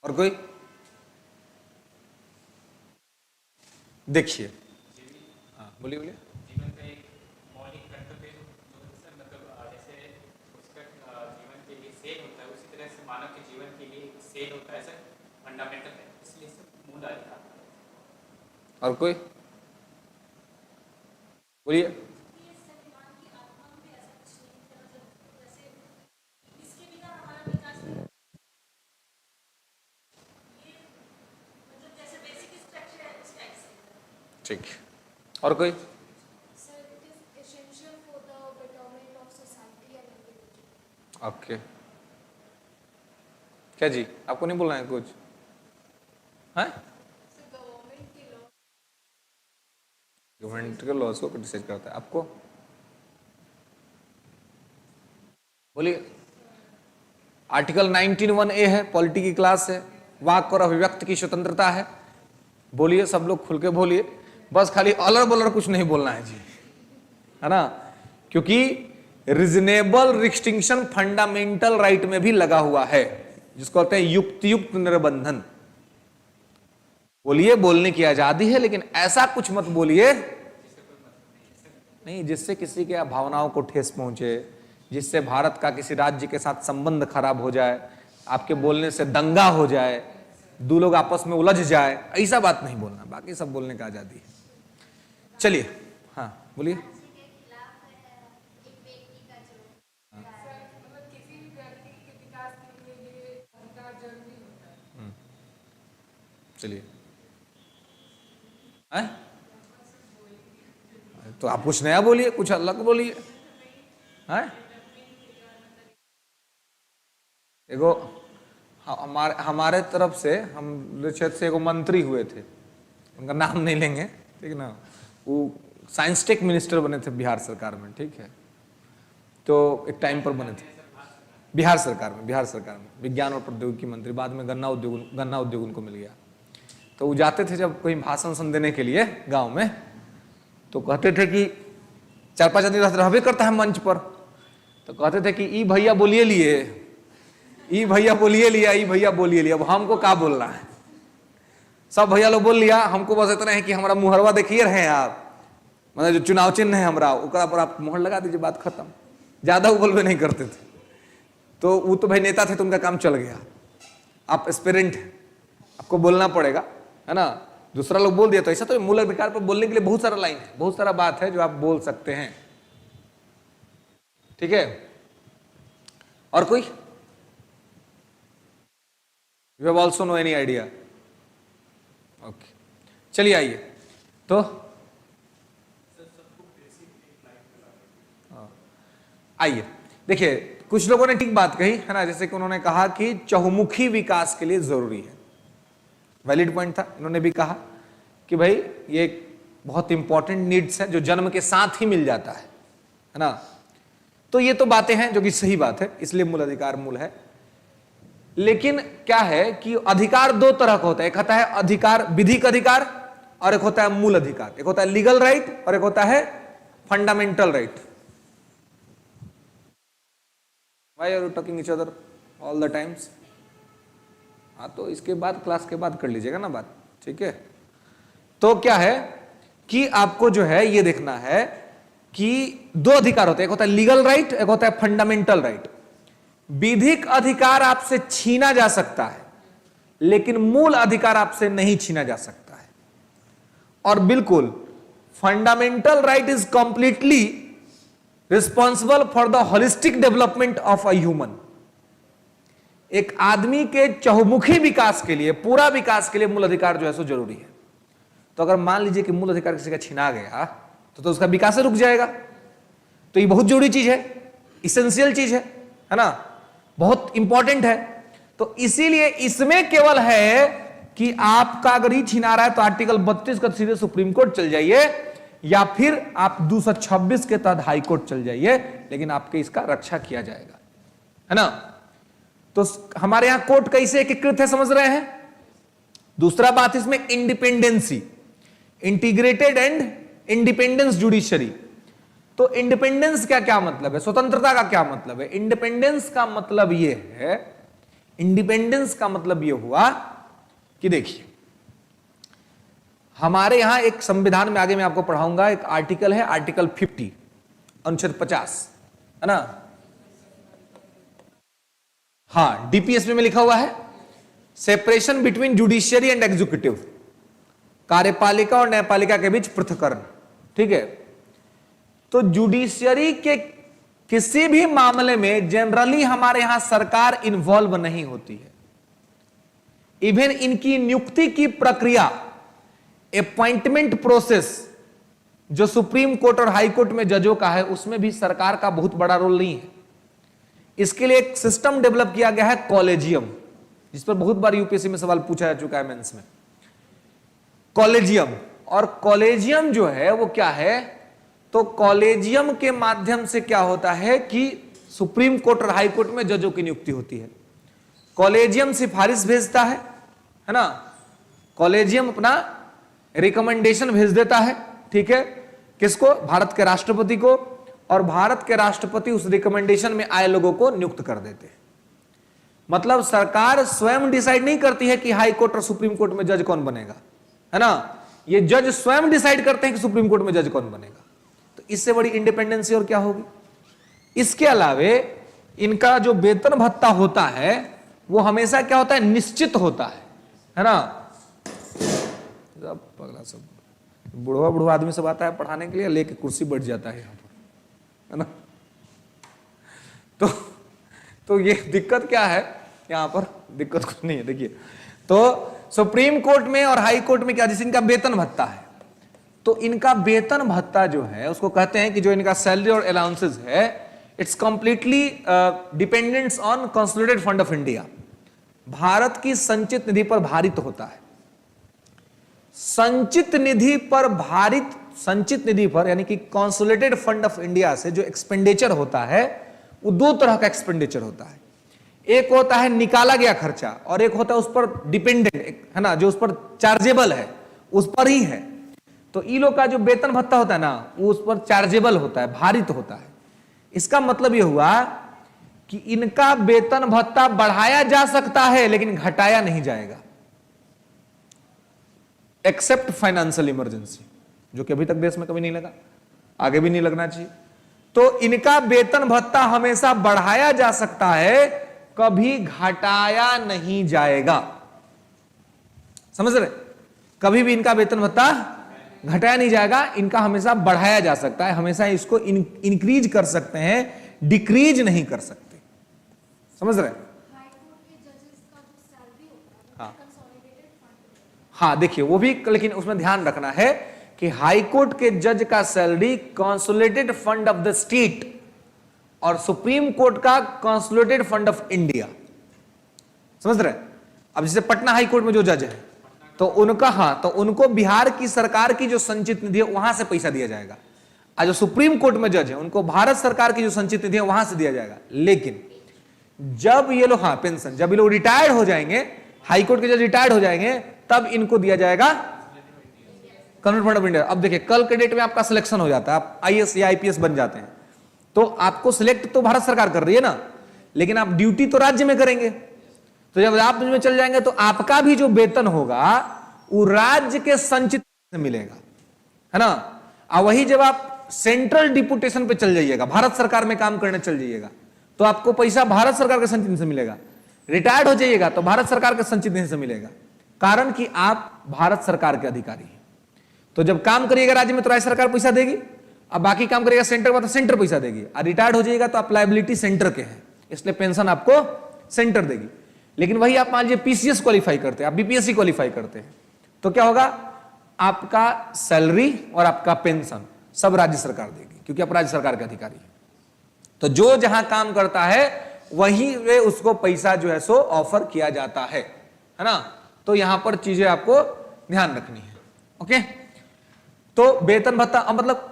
और कोई? देखिए, हाँ बोलिए बोलिए। जीवन का एक मौलिक कर्तव्य मतलब जैसे उसका जीवन के लिए सेल होता है, उसी तरह से मानव के जीवन के लिए सेल होता है, ऐसा फंडामेंटल है, इसलिए सब मूल अधिकार। और कोई बोलिए। ठीक, और कोई? ओके, क्या जी आपको नहीं बोलना है कुछ? है गवर्नमेंट के लॉज को क्रिटिसाइज करता है, आपको बोलिए। आर्टिकल 19(1)(a) है, पॉलिटी की क्लास है, वाक और अभिव्यक्ति की स्वतंत्रता है। बोलिए, सब लोग खुल के बोलिए, बस खाली अलर बलर कुछ नहीं बोलना है जी, है ना, क्योंकि रीजनेबल रिस्ट्रिक्शन फंडामेंटल राइट में भी लगा हुआ है, जिसको कहते हैं युक्तियुक्त निर्बंधन। बोलिए, बोलने की आजादी है, लेकिन ऐसा कुछ मत बोलिए नहीं जिससे किसी के भावनाओं को ठेस पहुंचे, जिससे भारत का किसी राज्य के साथ संबंध खराब हो जाए, आपके बोलने से दंगा हो जाए, दो लोग आपस में उलझ जाए, ऐसा बात नहीं बोलना। बाकी सब बोलने का आजादी है। चलिए, हाँ बोलिए। चलिए, तो आप कुछ नया बोलिए, कुछ अलग बोलिए। देखो, हमारे तरफ से, हम क्षेत्र से एगो मंत्री हुए थे, उनका नाम नहीं लेंगे, ठीक है ना, वो साइंस टेक मिनिस्टर बने थे बिहार सरकार में, ठीक है, तो एक टाइम पर बने थे बिहार सरकार में विज्ञान और प्रौद्योगिकी मंत्री। बाद में गन्ना उद्योग उनको मिल गया। तो वो जाते थे जब कोई भाषण देने के लिए गांव में, तो कहते थे कि 4-5 आदमी रहबे करता है मंच पर, तो कहते थे कि ई भैया बोलिए लिए, ई भैया बोलिए लिया, ई भैया बोलिए लिया। अब हमको क्या बोलना है, सब भैया लोग बोल लिया, हमको बस इतना है कि हमारा मुहरवा देखिए रहे आप, मतलब जो चुनाव चिन्ह है हमारा, ओकरा पर आप मुहर लगा दीजिए, बात खत्म। ज्यादा वो बोलबे नहीं करते थे, तो वो तो भाई नेता थे, तो उनका काम चल गया। आप एस्पिरेंट, आपको बोलना पड़ेगा, है ना। दूसरा लोग बोल दिया तो ऐसा तो मूल अधिकार पर बोलने के लिए बहुत सारा लाइन है, बहुत सारा बात है जो आप बोल सकते हैं, ठीक है। और कोई? You have also no any idea? Okay, चलिए आइए। तो आइए देखिए, कुछ लोगों ने ठीक बात कही है ना, जैसे कि उन्होंने कहा कि चहुमुखी विकास के लिए जरूरी है, वैलिड पॉइंट था। इन्होंने भी कहा कि भाई ये बहुत इंपॉर्टेंट नीड्स है जो जन्म के साथ ही मिल जाता है ना। तो ये तो बातें हैं जो कि सही बात है, इसलिए मूल अधिकार मूल है। लेकिन क्या है कि अधिकार दो तरह का होता है, एक होता है अधिकार, विधिक अधिकार, और एक होता है मूल अधिकार। एक होता है लीगल राइट और एक होता है fundamental right. Why are you talking each other all the times? हाँ, तो इसके बाद क्लास के बाद कर लीजिएगा ना बात, ठीक है। तो क्या है कि आपको जो है ये देखना है कि दो अधिकार होते हैं, एक होता है लीगल राइट, एक होता है फंडामेंटल राइट। विधिक अधिकार आपसे छीना जा सकता है, लेकिन मूल अधिकार आपसे नहीं छीना जा सकता है। और बिल्कुल fundamental right is completely responsible for the holistic development of a human. एक आदमी के चहुमुखी विकास के लिए, पूरा विकास के लिए मूल अधिकार जो है सो जरूरी है। तो अगर मान लीजिए कि मूल अधिकार किसी का छीना गया तो उसका विकास रुक जाएगा। तो ये बहुत जरूरी चीज है, इसेंशियल चीज है ना, बहुत इंपॉर्टेंट है। तो इसीलिए इसमें केवल है कि आपका अगर ये छीना रहा है तो आर्टिकल 32 का सीधे सुप्रीम कोर्ट चल जाइए, या फिर आप 226 के तहत हाई कोर्ट चल जाइए, लेकिन आपके इसका रक्षा किया जाएगा, है ना। तो हमारे यहां कोर्ट कैसे एकीकृत है समझ रहे हैं। दूसरा बात इसमें independency, integrated and independence judiciary. तो इंडिपेंडेंस का क्या मतलब है, स्वतंत्रता का क्या मतलब है। इंडिपेंडेंस का मतलब यह है, इंडिपेंडेंस का मतलब यह हुआ कि देखिए हमारे यहां एक संविधान में, आगे मैं आपको पढ़ाऊंगा, एक आर्टिकल है, आर्टिकल 50 अनुच्छेद 50, है ना। हां, डीपीएसपी में लिखा हुआ है separation between judiciary and executive, कार्यपालिका और न्यायपालिका के बीच पृथक्करण, ठीक है। तो जुडिशियरी के किसी भी मामले में जनरली हमारे यहां सरकार इन्वॉल्व नहीं होती है। इवन इनकी नियुक्ति की प्रक्रिया, अपॉइंटमेंट प्रोसेस, जो सुप्रीम कोर्ट और हाई कोर्ट में जजों का है, उसमें भी सरकार का बहुत बड़ा रोल नहीं है। इसके लिए एक सिस्टम डेवलप किया गया है कॉलेजियम, जिस पर बहुत बार यूपीएससी में सवाल पूछा जा चुका है मेंस में। कॉलेजियम, और कॉलेजियम जो है वो क्या है, तो कॉलेजियम के माध्यम से क्या होता है कि सुप्रीम कोर्ट और हाई कोर्ट में जजों की नियुक्ति होती है। कॉलेजियम सिफारिश भेजता है ना, कॉलेजियम अपना रिकमेंडेशन भेज देता है, ठीक है, किसको, भारत के राष्ट्रपति को, और भारत के राष्ट्रपति उस रिकमेंडेशन में आए लोगों को नियुक्त कर देते हैं। मतलब सरकार स्वयं डिसाइड नहीं करती है कि हाई कोर्ट और सुप्रीम कोर्ट में जज कौन बनेगा, है ना, ये जज स्वयं डिसाइड करते हैं कि सुप्रीम कोर्ट में जज कौन बनेगा। तो इससे बड़ी इंडिपेंडेंसी और क्या होगी। इसके अलावे इनका जो वेतन भत्ता होता है वो हमेशा क्या होता है, निश्चित होता है ना। पगला सब बुढ़वा आदमी सब आता है पढ़ाने के लिए, लेके कुर्सी बैठ जाता है यहां पर, है ना। तो ये दिक्कत क्या है, यहां पर दिक्कत कुछ नहीं है। देखिए, तो सुप्रीम कोर्ट में और हाई कोर्ट में क्या, जिस इनका वेतन भत्ता है, तो इनका वेतन भत्ता जो है उसको कहते हैं कि जो इनका सैलरी और अलाउंसेस है, it's completely dependents on consolidated fund of India. Bharat की संचित निधि पर भारित होता है। संचित निधि पर यानी कि कंसोलिडेटेड फंड ऑफ इंडिया से जो एक्सपेंडिचर होता है वो दो तरह का एक्सपेंडिचर होता है। एक होता है निकाला गया खर्चा, और एक होता है उस पर डिपेंडेंट, है ना, जो उस पर चार्जेबल है, उस पर ही है। तो ई लोग का जो वेतन भत्ता होता है ना, वो उस पर चार्जेबल होता है, भारित होता है। इसका मतलब यह हुआ कि इनका वेतन भत्ता बढ़ाया जा सकता है लेकिन घटाया नहीं जाएगा, एक्सेप्ट फाइनेंशियल इमरजेंसी, जो कि अभी तक देश में कभी नहीं लगा, आगे भी नहीं लगना चाहिए। तो इनका वेतन भत्ता हमेशा बढ़ाया जा सकता है, कभी घटाया नहीं जाएगा। समझ रहे, कभी भी इनका वेतन भत्ता घटाया नहीं जाएगा, इनका हमेशा बढ़ाया जा सकता है, हमेशा इसको इंक्रीज कर सकते हैं, डिक्रीज नहीं कर सकते। समझ रहे। हाँ, देखिए वो भी, लेकिन उसमें ध्यान रखना है कि हाई कोर्ट के जज का salary consolidated fund of the state और सुप्रीम कोर्ट का कंसोलिडेटेड फंड ऑफ इंडिया। समझ रहे। अब जैसे पटना हाई कोर्ट में जो जज है तो उनका, हाँ, तो उनको बिहार की सरकार की जो संचित निधि है वहां से पैसा दिया जाएगा, और जो सुप्रीम कोर्ट में जज है उनको भारत सरकार की जो संचित निधि है वहां से दिया जाएगा। लेकिन जब ये लोग, हाँ, पेंशन, जब ये लोग रिटायर्ड हो जाएंगे, हाई कोर्ट के जज रिटायर्ड हो जाएंगे, तब इनको दिया जाएगा कंसोलिडेटेड फंड ऑफ इंडिया। अब देखिए, कल के डेट में आपका सिलेक्शन हो जाता है, आप आईएएस या आईपीएस बन जाते हैं, तो आपको सिलेक्ट तो भारत सरकार कर रही है ना, लेकिन आप ड्यूटी तो राज्य में करेंगे। तो जब आप में चल जाएंगे तो आपका भी जो वेतन होगा वो राज्य के संचित से मिलेगा, है ना। और वही जब आप सेंट्रल डिपुटेशन पे चल जाइएगा, भारत सरकार में काम करने चल जाइएगा, तो आपको पैसा भारत सरकार के संचित से मिलेगा। रिटायर्ड हो जाइएगा तो भारत सरकार के संचित निधि से मिलेगा, कारण कि आप भारत सरकार के अधिकारी हैं। तो जब काम करिएगा राज्य में तो राज्य सरकार पैसा देगी, अब बाकी काम करिएगा सेंटर में तो सेंटर पैसा देगी, और रिटायर्ड हो जाइएगा तो आप लायबिलिटी सेंटर के हैं, इसलिए पेंशन आपको सेंटर देगी। लेकिन वही आप मान लीजिए पीसीएस क्वालिफाई करते हैं, आप बीपीएससी क्वालिफाई करते हैं, तो क्या होगा, आपका सैलरी और आपका पेंशन सब राज्य सरकार देगी, क्योंकि आप राज्य सरकार के अधिकारी हैं। तो जो जहां काम करता है वहीं वे उसको पैसा जो है सो ऑफर किया जाता है ना। तो यहां पर चीजें आपको ध्यान रखनी है। ओके, तो वेतन भत्ता मतलब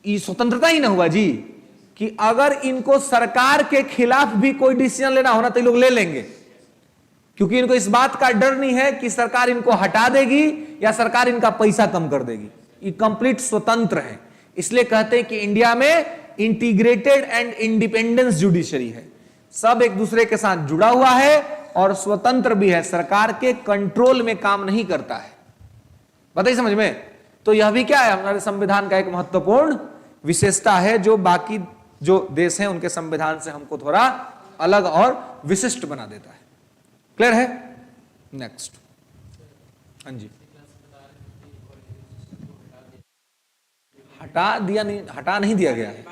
ये स्वतंत्रता ही ना हुआ जी, कि अगर इनको सरकार के खिलाफ भी कोई डिसीजन लेना होना तो ये लोग ले लेंगे, क्योंकि इनको इस बात का डर नहीं है कि सरकार इनको हटा देगी या सरकार इनका पैसा कम कर देगी। ये कंप्लीट स्वतंत्र है, इसलिए कहते हैं कि इंडिया में इंटीग्रेटेड एंड इंडिपेंडेंस जुडिशरी है, सब एक दूसरे के साथ जुड़ा हुआ है और स्वतंत्र भी है, सरकार के कंट्रोल में काम नहीं करता है। बताइए समझ में। तो यह भी क्या है, हमारे संविधान का एक महत्वपूर्ण विशेषता है, जो बाकी जो देश हैं उनके संविधान से हमको थोड़ा अलग और विशिष्ट बना देता है। क्लियर है? नेक्स्ट। हाँ जी, हटा दिया नहीं, हटा नहीं दिया गया है।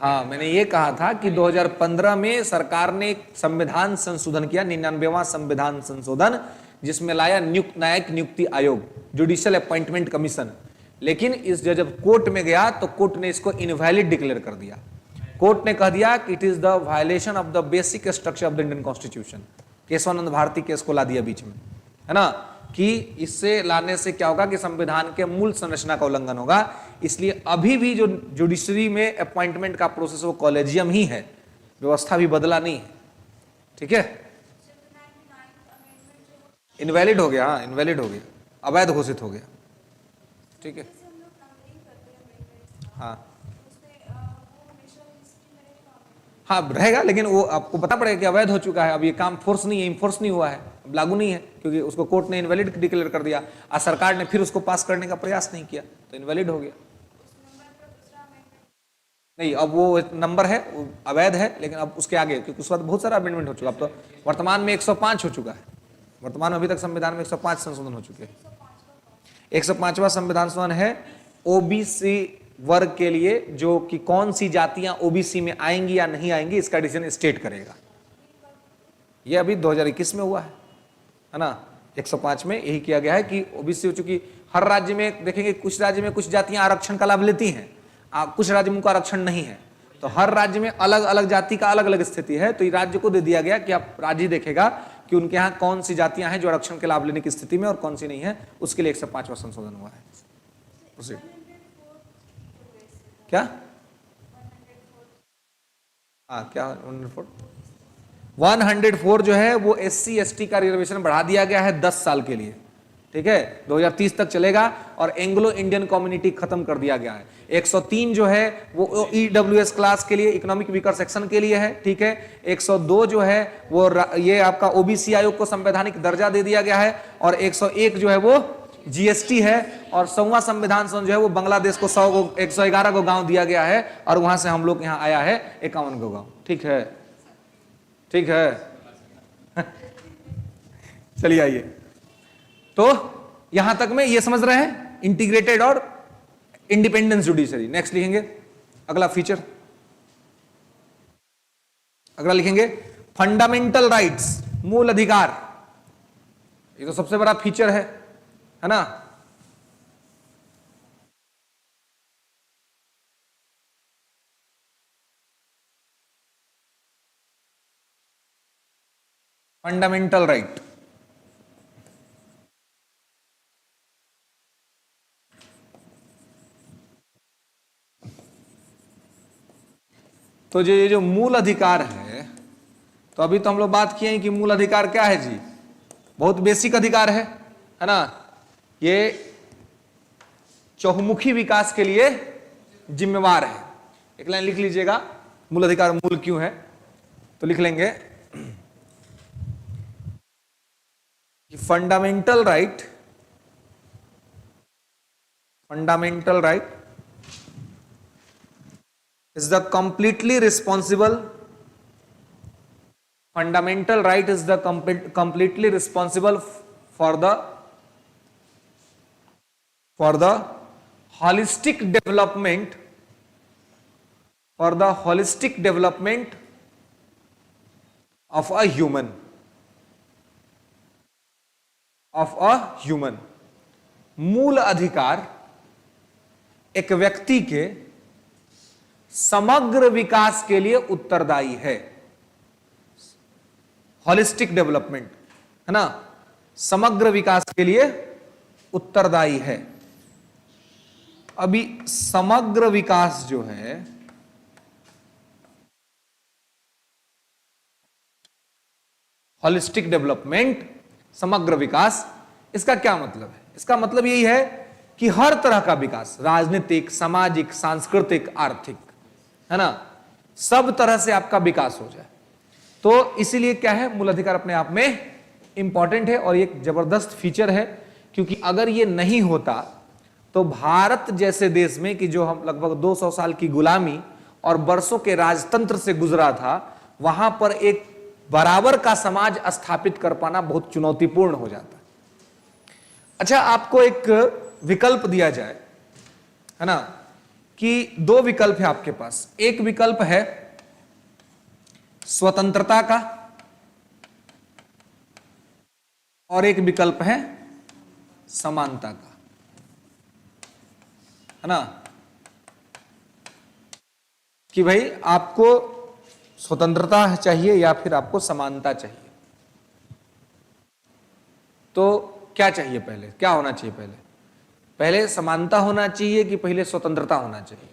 हाँ, मैंने ये कहा था कि 2015 में सरकार ने एक संविधान संशोधन किया, 99वां संविधान संशोधन, जिसमें लाया न्यायिक नियुक्ति आयोग, जुडिशियल अपॉइंटमेंट कमीशन। लेकिन इस जब कोर्ट में गया तो कोर्ट ने इसको इनवैलिड डिक्लेयर कर दिया। कोर्ट ने कह दिया कि it is the violation of the basic structure of the Indian constitution. Kesavananda Bharati case को ला दिया बीच में, है ना, कि इससे लाने से क्या होगा कि संविधान के मूल संरचना का उल्लंघन होगा। इसलिए अभी भी जो जुडिशरी में अपॉइंटमेंट का प्रोसेस वो कॉलेजियम ही है, व्यवस्था भी बदला नहीं है। ठीक है, इनवैलिड हो गया। हाँ, इनवैलिड हो गया, अवैध घोषित हो गया। ठीक है, हाँ हाँ रहेगा, लेकिन वो आपको पता पड़ेगा कि अवैध हो चुका है, अब ये काम फोर्स नहीं है, इन्फोर्स नहीं हुआ है, अब लागू नहीं है, क्योंकि उसको कोर्ट ने इनवैलिड डिक्लेयर कर दिया और सरकार ने फिर उसको पास करने का प्रयास नहीं किया, तो इनवैलिड हो गया। नहीं, अब वो नंबर है, वो अवैध है, लेकिन अब उसके आगे, क्योंकि उस वक्त बहुत सारा अमेंडमेंट हो चुका, अब तो वर्तमान में 105 हो चुका है। वर्तमान में अभी तक संविधान में 105 संशोधन हो चुके हैं। 105वां संविधान संशोधन है ओबीसी वर्ग के लिए, जो कि कौन सी जातियां ओबीसी में आएंगी या नहीं आएंगी, इसका डिसीजन स्टेट करेगा। यह अभी 2021 में हुआ है ना। 105 में यही किया गया है कि ओबीसी, चूंकि हर राज्य में देखेंगे, कुछ राज्य में कुछ जातियां आरक्षण का लाभ लेती हैं, कुछ राज्य में उनको आरक्षण नहीं है, तो हर राज्य में अलग अलग जाति का अलग अलग स्थिति है। तो ये राज्य को दे दिया गया कि आप राज्य देखेगा कि उनके यहाँ कौन सी जातियां हैं जो आरक्षण के लाभ लेने की स्थिति में और कौन सी नहीं है, उसके लिए 105वां संशोधन हुआ है। प्रोसीड। क्या? हाँ, क्या 104 जो है वो SC ST का रिजर्वेशन बढ़ा दिया गया है 10 साल के लिए। ठीक है, 2030 तक चलेगा, और एंग्लो इंडियन कम्युनिटी खत्म कर दिया गया है। 103 जो है वो EWS क्लास के लिए, इकोनॉमिक वीकर सेक्शन के लिए है। ठीक है, 102 जो है वो ये आपका OBC आयोग को संवैधानिक दर्जा दे दिया गया है, और 101 जो है वो GST है, और 100वां संविधान जो है वो बांग्लादेश को 111 को गांव दिया गया है, और वहां से हम लोग यहाँ आया है 51 को गांव। ठीक है, ठीक है। चलिए आइए, तो यहां तक में ये समझ रहे हैं इंटीग्रेटेड और इंडिपेंडेंस जुडिशरी। नेक्स्ट लिखेंगे अगला फीचर, अगला लिखेंगे फंडामेंटल राइट्स, मूल अधिकार। ये तो सबसे बड़ा फीचर है ना। फंडामेंटल राइट, तो ये जो मूल अधिकार है, तो अभी तो हम लोग बात किए हैं कि मूल अधिकार क्या है जी, बहुत बेसिक अधिकार है ना। ये चहुमुखी विकास के लिए जिम्मेवार है। एक लाइन लिख लीजिएगा, मूल अधिकार मूल क्यों है, तो लिख लेंगे कि fundamental right is the completely responsible fundamental right is the completely responsible for the holistic development of a human मूल अधिकार एक व्यक्ति के समग्र विकास के लिए उत्तरदायी है। होलिस्टिक डेवलपमेंट है ना, समग्र विकास के लिए उत्तरदायी है। अभी समग्र विकास जो है, होलिस्टिक डेवलपमेंट, समग्र विकास, इसका क्या मतलब है? इसका मतलब यही है कि हर तरह का विकास, राजनीतिक, सामाजिक, सांस्कृतिक, आर्थिक, है ना, सब तरह से आपका विकास हो जाए। तो इसीलिए क्या है, मूल अधिकार अपने आप में इंपॉर्टेंट है और एक जबरदस्त फीचर है, क्योंकि अगर ये नहीं होता तो भारत जैसे देश में कि जो हम लगभग 200 साल की गुलामी और बरसों के राजतंत्र से गुजरा था, वहां पर एक बराबर का समाज स्थापित कर पाना बहुत चुनौतीपूर्ण हो जाता है। अच्छा, आपको एक विकल्प दिया जाए, है ना, कि दो विकल्प है आपके पास। एक विकल्प है स्वतंत्रता का और एक विकल्प है समानता का, है ना, कि भाई आपको स्वतंत्रता चाहिए या फिर आपको समानता चाहिए। तो क्या चाहिए, पहले क्या होना चाहिए? पहले समानता होना चाहिए कि पहले स्वतंत्रता होना चाहिए?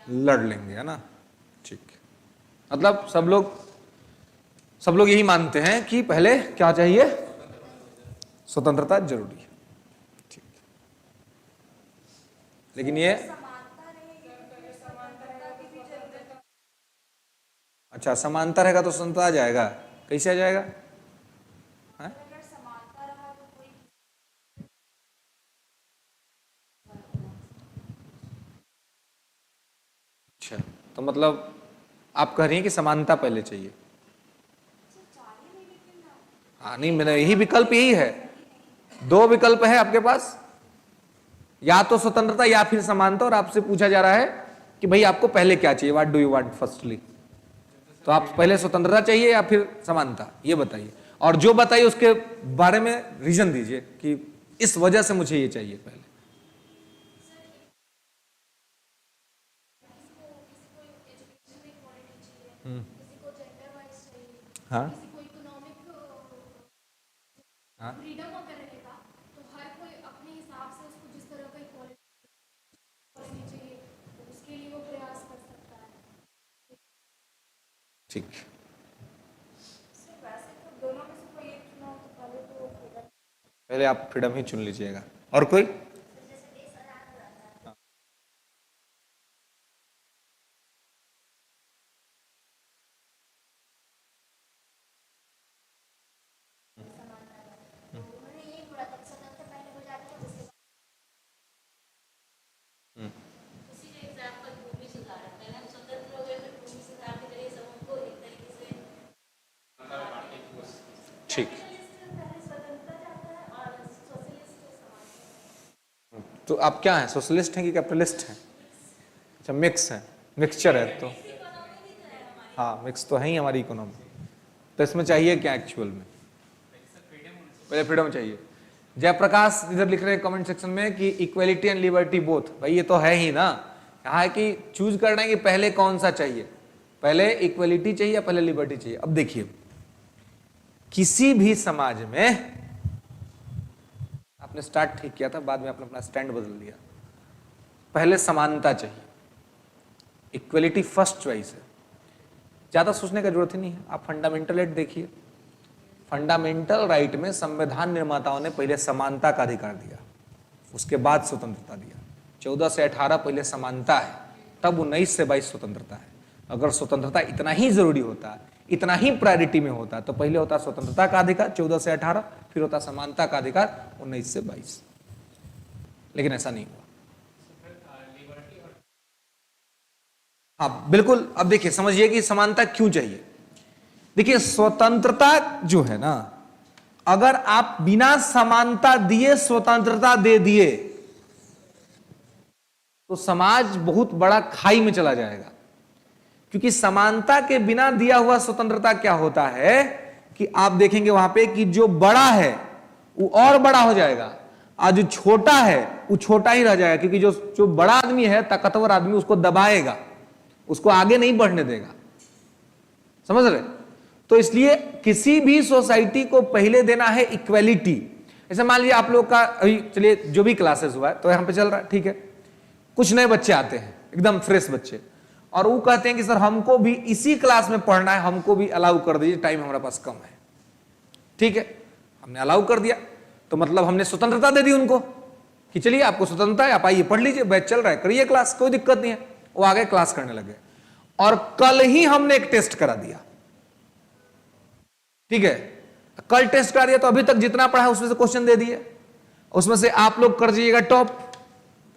लड़ लेंगे, है ना, ठीक। मतलब सब लोग यही मानते हैं कि पहले क्या चाहिए? स्वतंत्रता जरूरी है, ठीक। लेकिन ये अच्छा, समानता रहेगा तो स्वतंत्रता आ जाएगा? कैसे आ जाएगा? अच्छा, तो मतलब आप कह रही हैं कि समानता पहले चाहिए? हाँ, नहीं, मेरा यही विकल्प यही है। दो विकल्प है आपके पास, या तो स्वतंत्रता या फिर समानता, और आपसे पूछा जा रहा है कि भाई आपको पहले क्या चाहिए, what do you want firstly. तो आप पहले स्वतंत्रता चाहिए या फिर समानता, ये बताइए, और जो बताइए उसके बारे में रीजन दीजिए कि इस वजह से मुझे ये चाहिए पहले। हाँ हाँ, फ्रीडम अगर रहेगा तो हर कोई अपने हिसाब से उसको जिस तरह का पॉलिसी चाहिए तो उसके लिए वो प्रयास कर सकता है। ठीक। सिर्फ वैसे तो दोनों में से कोई एक चुनाव तो पहले तो फ्रीडम, पहले आप फ्रीडम ही चुन लीजिएगा। और कोई? जैसे देश आजाद हो जाता है। तो उन्होंने ये बोला था स्वतंत्रता पहले हो जाती है उसके बाद उसी का एग्जाम्पल भूमि सुधार है। पहले हम स्वतंत्र हो गए फिर भूमि सुधार के जरिए सबको एक तरीके से ठीक। पहले स्वतंत्रता चाहता है और सोशलिस्ट समाज। तो आप क्या हैं, सोशलिस्ट हैं कि कैपिटलिस्ट हैं? अच्छा, मिक्स है, मिक्सचर है। तो हाँ, मिक्स तो है ही हमारी इकोनॉमी। तो इसमें चाहिए क्या एक्चुअल में? पहले फ्रीडम चाहिए। जयप्रकाश इधर लिख रहे हैं कमेंट सेक्शन में कि इक्वलिटी एंड लिबर्टी बोथ। भाई ये तो है ही ना, यहाँ है कि चूज करना है कि पहले कौन सा चाहिए, पहले इक्वलिटी चाहिए या पहले लिबर्टी चाहिए। अब देखिए, किसी भी समाज में आपने स्टार्ट ठीक किया था, बाद में आपने अपना स्टैंड बदल दिया। पहले समानता चाहिए, इक्वलिटी फर्स्ट चॉइस है, ज्यादा सोचने का जरूरत ही नहीं है। आप फंडामेंटल राइट देखिए, फंडामेंटल राइट में संविधान निर्माताओं ने पहले समानता का अधिकार दिया, उसके बाद स्वतंत्रता दिया। 14 से 18 पहले समानता है, तब 19 से 22 स्वतंत्रता है। अगर स्वतंत्रता इतना ही जरूरी होता, इतना ही प्रायोरिटी में होता, तो पहले होता स्वतंत्रता का अधिकार 14 से 18, फिर होता समानता का अधिकार 19 से 22। लेकिन ऐसा नहीं हुआ। हाँ बिल्कुल। अब देखिए समझिए कि समानता क्यों चाहिए। देखिए स्वतंत्रता जो है ना, अगर आप बिना समानता दिए स्वतंत्रता दे दिए तो समाज बहुत बड़ा खाई में चला जाएगा। क्योंकि समानता के बिना दिया हुआ स्वतंत्रता क्या होता है कि आप देखेंगे वहां पे कि जो बड़ा है वो और बड़ा हो जाएगा और जो छोटा है वो छोटा ही रह जाएगा। क्योंकि जो बड़ा आदमी है, ताकतवर आदमी, उसको दबाएगा, उसको आगे नहीं बढ़ने देगा। समझ रहे? तो इसलिए किसी भी सोसाइटी को पहले देना है इक्वेलिटी। ऐसे मान लीजिए आप लोग का अभी चलिए जो भी क्लासेस हुआ है तो यहां पे चल रहा है, ठीक है। कुछ नए बच्चे आते हैं, एकदम फ्रेश बच्चे, और वो कहते हैं कि सर हमको भी इसी क्लास में पढ़ना है, हमको भी अलाउ कर दीजिए, टाइम हमारे पास कम है। ठीक है, हमने अलाउ कर दिया तो मतलब हमने स्वतंत्रता दे दी उनको कि चलिए आपको स्वतंत्रता है, आप आइए पढ़ लीजिए, बैच चल रहा है, करिए क्लास, कोई दिक्कत नहीं है। वो आगे क्लास करने लगे और कल ही हमने एक टेस्ट करा दिया। ठीक है, कल टेस्ट करा दिया तो अभी तक जितना पढ़ा है उसमें से क्वेश्चन दे दिए, उसमें से आप लोग कर दीजिएगा टॉप,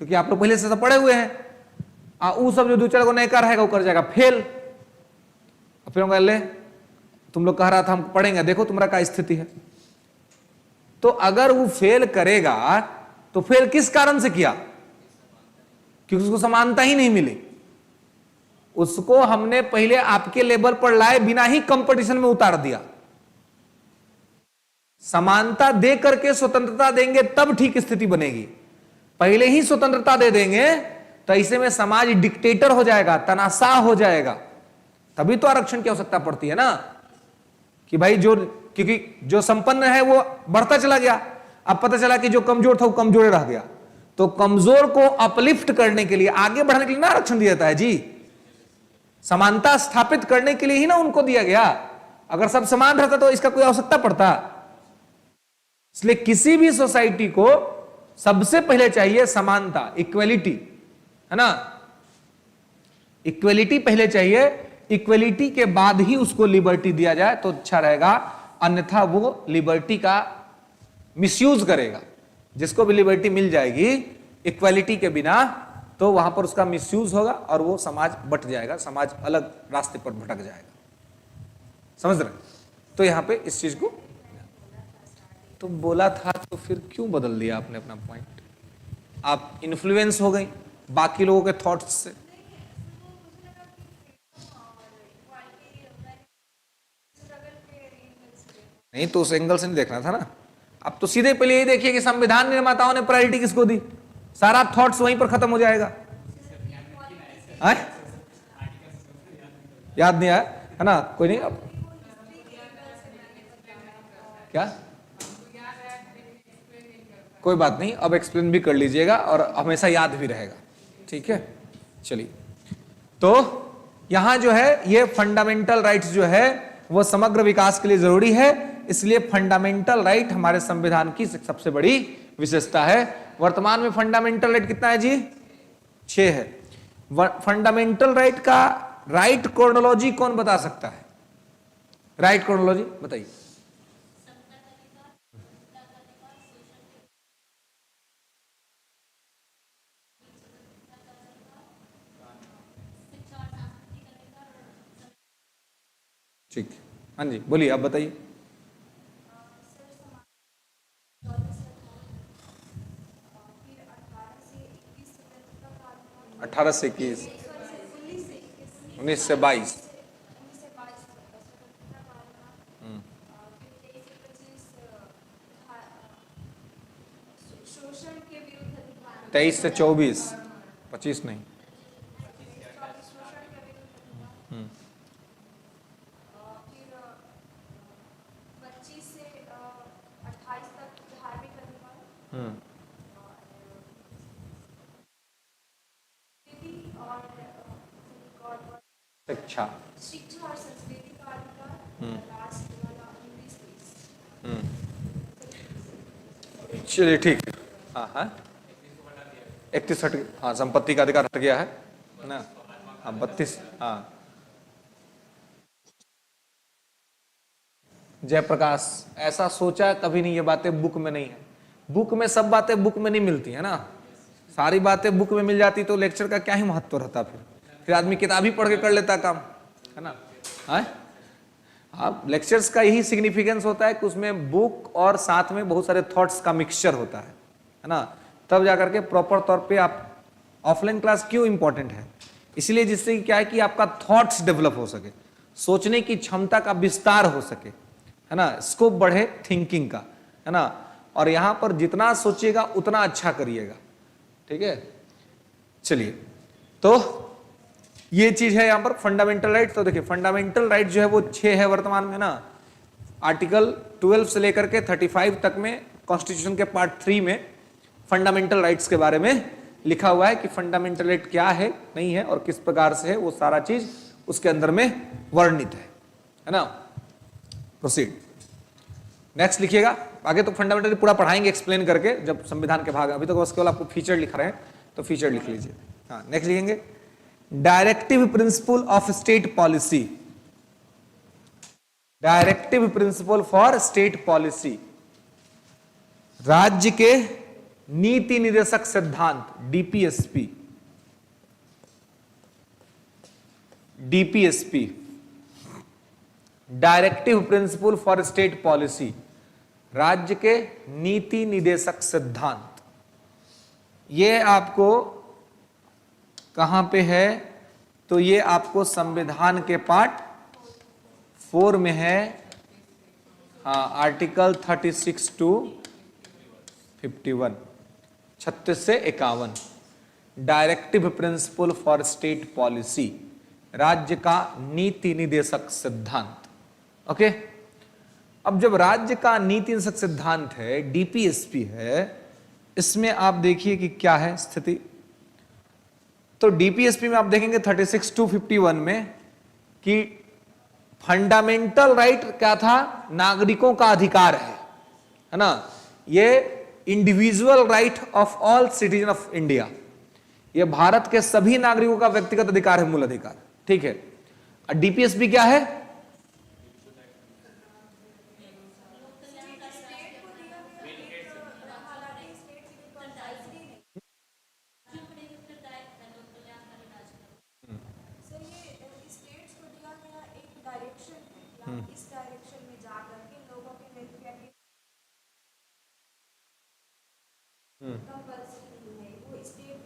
क्योंकि आप लोग पहले से सब पढ़े हुए हैं। वो सब जो दो चार को नहीं कर रहेगा वो कर जाएगा फेल। फिर हम ले तुम लोग कह रहा था हम पढ़ेंगे, देखो तुम्हारा क्या स्थिति है। तो अगर वो फेल करेगा तो फेल किस कारण से किया? क्योंकि उसको समानता ही नहीं मिली। उसको हमने पहले आपके लेवल पर लाए बिना ही कंपटीशन में उतार दिया। समानता दे करके स्वतंत्रता देंगे तब ठीक स्थिति बनेगी। पहले ही स्वतंत्रता दे देंगे तो ऐसे में समाज डिक्टेटर हो जाएगा, तनाशाह हो जाएगा। तभी तो आरक्षण की आवश्यकता पड़ती है ना, कि भाई क्योंकि जो संपन्न है वो बढ़ता चला गया, अब पता चला कि जो कमजोर था वो कमजोर रह गया। तो कमजोर को अपलिफ्ट करने के लिए, आगे बढ़ने के लिए ना आरक्षण दिया जाता है जी। समानता स्थापित करने के लिए ही ना उनको दिया गया। अगर सब समान रहता तो इसका कोई आवश्यकता पड़ता? इसलिए किसी भी सोसाइटी को सबसे पहले चाहिए समानता, इक्वेलिटी, है ना। इक्वेलिटी पहले चाहिए, इक्वेलिटी के बाद ही उसको लिबर्टी दिया जाए तो अच्छा रहेगा। अन्यथा वो लिबर्टी का मिसयूज करेगा। जिसको भी लिबर्टी मिल जाएगी इक्वेलिटी के बिना तो वहां पर उसका मिसयूज होगा और वो समाज बट जाएगा, समाज अलग रास्ते पर भटक जाएगा। समझ रहे? तो यहां पे इस चीज को तो बोला था तो फिर क्यों बदल दिया आपने अपना पॉइंट? आप इन्फ्लुएंस हो गई बाकी लोगों के थॉट्स से। नहीं तो उस एंगल से नहीं देखना था ना। अब तो सीधे पहले यही देखिए कि संविधान निर्माताओं ने प्रायोरिटी किसको दी, सारा थॉट्स वहीं पर खत्म हो जाएगा। याद नहीं आया है ना? कोई नहीं, अब क्या, कोई बात नहीं, अब एक्सप्लेन भी कर लीजिएगा और हमेशा याद भी रहेगा। ठीक है, चलिए। तो यहां जो है ये फंडामेंटल राइट्स जो है वो समग्र विकास के लिए जरूरी है। इसलिए फंडामेंटल राइट हमारे संविधान की सबसे बड़ी विशेषता है। वर्तमान में फंडामेंटल राइट कितना है जी? 6 है। फंडामेंटल राइट का राइट क्रोनोलॉजी कौन बता सकता है? राइट क्रोनोलॉजी बताइए। ठीक, हाँ जी बोलिए, आप बताइए। अठारह से 21, 19 से 22, 23 से 24, 25 नहीं। शिक्षा और संस्कृति का अधिकार, राष्ट्र वाला 19-20। चलिए ठीक है। हाँ हाँ 31 हट, हाँ संपत्ति का अधिकार हट गया है ना। हाँ 32, हाँ जयप्रकाश ऐसा सोचा कभी नहीं, ये बातें बुक में नहीं है। बुक में सब बातें बुक में नहीं मिलती है ना। सारी बातें बुक में मिल जाती तो लेक्चर का क्या ही महत्व रहता फिर। फिर आदमी किताब ही पढ़ के कर लेता काम, है ना। हाँ, लेक्चर्स का यही सिग्निफिकेंस होता है कि उसमें बुक और साथ में बहुत सारे थॉट्स का मिक्सचर होता है ना। तब जाकर के प्रॉपर तौर पे आप ऑफलाइन क्लास क्यों इंपॉर्टेंट है, इसलिए जिससे क्या है कि आपका थॉट्स डेवलप हो सके, सोचने की क्षमता का विस्तार हो सके, है ना, स्कोप बढ़े थिंकिंग का, है ना। और यहां पर जितना सोचिएगा उतना अच्छा करिएगा, ठीक है। चलिए, तो ये चीज है यहां पर फंडामेंटल राइट। तो देखिए फंडामेंटल राइट जो है वो 6 है वर्तमान में ना। आर्टिकल 12 से लेकर के 35 तक में कॉन्स्टिट्यूशन के पार्ट 3 में फंडामेंटल राइट्स के बारे में लिखा हुआ है कि फंडामेंटल राइट क्या है, नहीं है और किस प्रकार से है, वो सारा चीज उसके अंदर में वर्णित है ना। प्रोसीड, नेक्स्ट लिखिएगा। आगे तो फंडामेंटल पूरा पढ़ाएंगे एक्सप्लेन करके जब संविधान के भाग, अभी तो बस केवल आपको फीचर लिख रहे हैं, तो फीचर लिख लीजिए। हाँ, नेक्स्ट लिखेंगे directive principle of state policy. Directive principle for state policy, राज्य के नीति निर्देशक सिद्धांत, DPSP. DPSP, directive principle for state policy, राज्य के नीति निर्देशक सिद्धांत। ये आपको कहां पे है, तो ये आपको संविधान के पार्ट 4 में है। हाँ, आर्टिकल 36 to 51, 36 से 51, directive principle for state policy, राज्य का नीति निर्देशक सिद्धांत। ओके, अब जब राज्य का नीति निर्देशक सिद्धांत है, डीपीएसपी है, इसमें आप देखिए कि क्या है स्थिति। तो डीपीएसपी में आप देखेंगे 36 to 51 में कि फंडामेंटल राइट क्या था, नागरिकों का अधिकार है ना। ये individual right of all citizen of India, ये भारत के सभी नागरिकों का व्यक्तिगत अधिकार है, मूल अधिकार, ठीक है। और डीपीएसपी क्या है, इस डायरेक्शन में जाकर के लोगों के वेलफेयर की कंपल्सरी है, वो स्टेट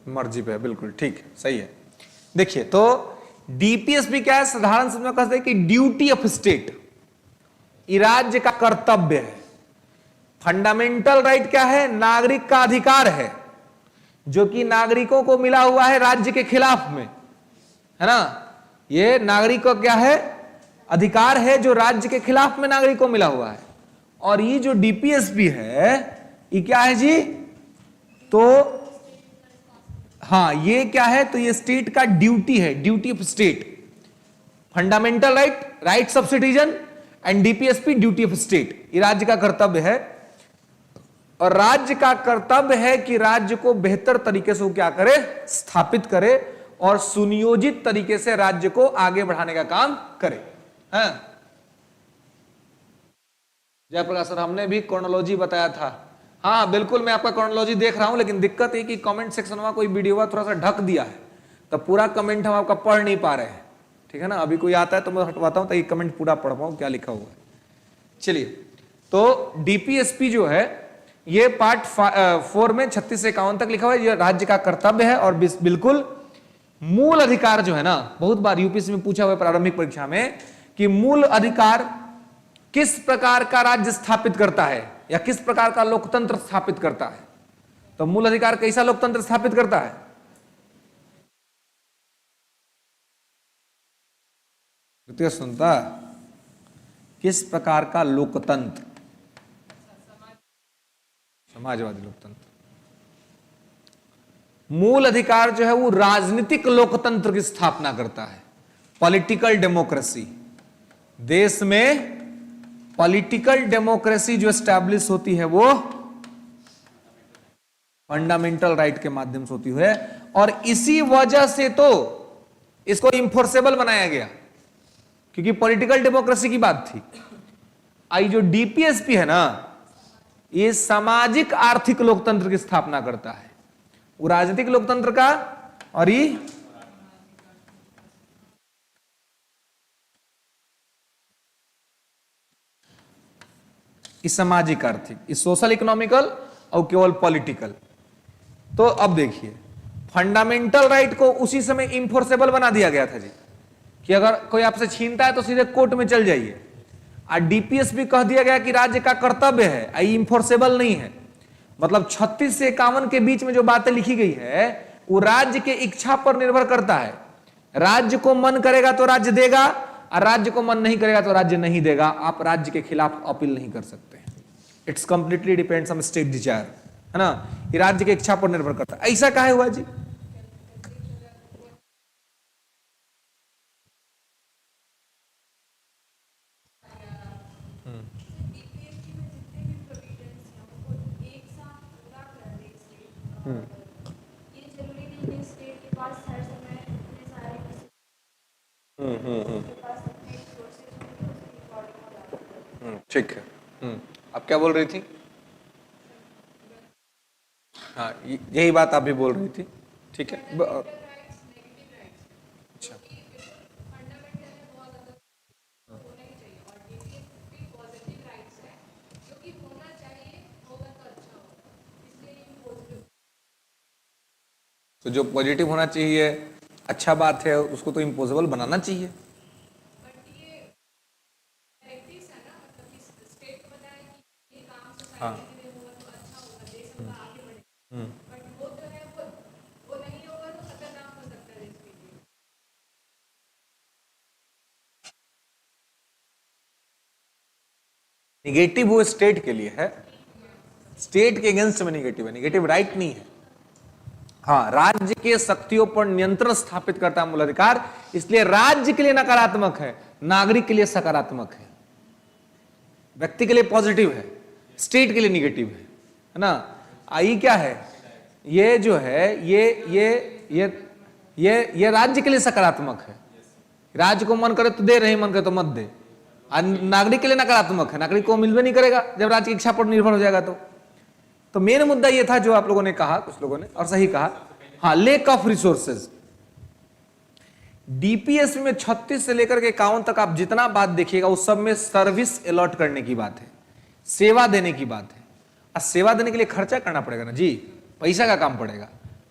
की मर्जी पे है, बिल्कुल ठीक, सही है। देखिए, तो डीपीएसपी क्या है, साधारण शब्द में कहते हैं कि ड्यूटी ऑफ स्टेट, ये राज्य का कर्तव्य है। फंडामेंटल राइट क्या है, नागरिक का अधिकार है, जो कि नागरिकों को मिला हुआ है राज्य के खिलाफ में, है ना। ये नागरिक को क्या है, अधिकार है जो राज्य के खिलाफ में नागरिक को मिला हुआ है। और ये जो डीपीएसपी है, ये क्या है जी, तो हाँ, ये क्या है, तो ये स्टेट का ड्यूटी है, duty of state. Fundamental right, rights of citizen, and DPSP duty of state, ये राज्य का कर्तव्य है। और राज्य का कर्तव्य है कि राज्य को बेहतर तरीके से वो क्या करे, स्थापित करे और सुनियोजित तरीके से राज्य को आगे बढ़ाने का काम करे। जयप्रकाश सर, हमने भी क्रोनोलॉजी बताया था। हाँ बिल्कुल, मैं आपका क्रोनोलॉजी देख रहा हूं, लेकिन दिक्कत है कि कमेंट सेक्शन में कोई वीडियो थोड़ा सा ढक दिया है, तो पूरा कमेंट हम आपका पढ़ नहीं पा रहे हैं, ठीक है ना। अभी कोई आता है तो मैं हटवाता हूं ताकि कमेंट पूरा पढ़ पाऊं क्या लिखा हुआ है। चलिए, तो डीपीएसपी जो है ये पार्ट 4 में 36 से 51 तक लिखा हुआ है, ये राज्य का कर्तव्य है। और बिल्कुल मूल अधिकार जो है ना, बहुत बार यूपीएससी में पूछा हुआ है प्रारंभिक परीक्षा में कि मूल अधिकार किस प्रकार का राज्य स्थापित करता है या किस प्रकार का लोकतंत्र स्थापित करता है। तो मूल अधिकार कैसा लोकतंत्र स्थापित करता है, सुनता, किस प्रकार का लोकतंत्र, समाजवादी लोकतंत्र। मूल अधिकार जो है वो राजनीतिक लोकतंत्र की स्थापना करता है, पॉलिटिकल डेमोक्रेसी। देश में पॉलिटिकल डेमोक्रेसी जो एस्टैब्लिश होती है वो फंडामेंटल राइट के माध्यम से होती है। और इसी वजह से तो इसको इंफोर्सेबल बनाया गया, क्योंकि पॉलिटिकल डेमोक्रेसी की बात थी। आई जो डीपीएसपी है ना, ये सामाजिक आर्थिक लोकतंत्र की स्थापना करता है, वो राजनीतिक लोकतंत्र का और ये इस सामाजिक आर्थिक, इस सोशल इकोनॉमिकल और केवल पॉलिटिकल। तो अब देखिए, फंडामेंटल राइट को उसी समय इन्फोर्सेबल बना दिया गया था जी, कि अगर कोई आपसे छीनता है तो सीधे कोर्ट में चल जाइए। और डीपीएस भी कह दिया गया कि राज्य का कर्तव्य है, इन्फोर्सेबल नहीं है। मतलब 36 से 51 के बीच में जो बातें लिखी गई है वो राज्य के इच्छा पर निर्भर करता है। राज्य को मन करेगा तो राज्य देगा, और राज्य को मन नहीं करेगा तो राज्य नहीं देगा। आप राज्य के खिलाफ अपील नहीं कर सकते। It's completely depends on state desire, है ना, ये राज्य की इच्छा पर निर्भर करता है। ऐसा काहे हुआ जी? ये जरूरी नहीं है स्टेट के पास हर समय इतने सारे के पास अपने रिसोर्सेज होंगे उसके अकॉर्डिंग। ठीक है। आप क्या बोल रही थी? हाँ, यही बात आप भी बोल रही थी। ठीक है। अच्छा, तो जो पॉजिटिव होना चाहिए, अच्छा बात है, उसको तो इम्पोसिबल बनाना चाहिए। हाँ। निगेटिव वो स्टेट के लिए है, स्टेट के अगेंस्ट में निगेटिव है, निगेटिव राइट नहीं है। हाँ, राज्य के शक्तियों पर नियंत्रण स्थापित करता है मूल अधिकार, इसलिए राज्य के लिए नकारात्मक है, नागरिक के लिए सकारात्मक है, व्यक्ति के लिए पॉजिटिव है, स्टेट के लिए निगेटिव है ना। आई क्या है, ये जो है ये राज्य के लिए सकारात्मक है। राज्य को मन करे तो दे, नहीं मन करे तो मत दे। नागरिक के लिए नकारात्मक है, नागरिक को मिलवे नहीं करेगा जब राज्य की इच्छा पर निर्भर हो जाएगा। तो मेन मुद्दा ये था जो आप लोगों ने कहा, कुछ लोगों ने, और सही कहा, हाँ, लेक ऑफ रिसोर्सेज। डीपीएसपी में 36 से लेकर के 51 तक आप जितना बात देखिएगा उस सब में सर्विस अलॉट करने की बात है, सेवा देने की बात है। और सेवा देने के लिए खर्चा करना पड़ेगा ना जी, पैसा का काम पड़ेगा,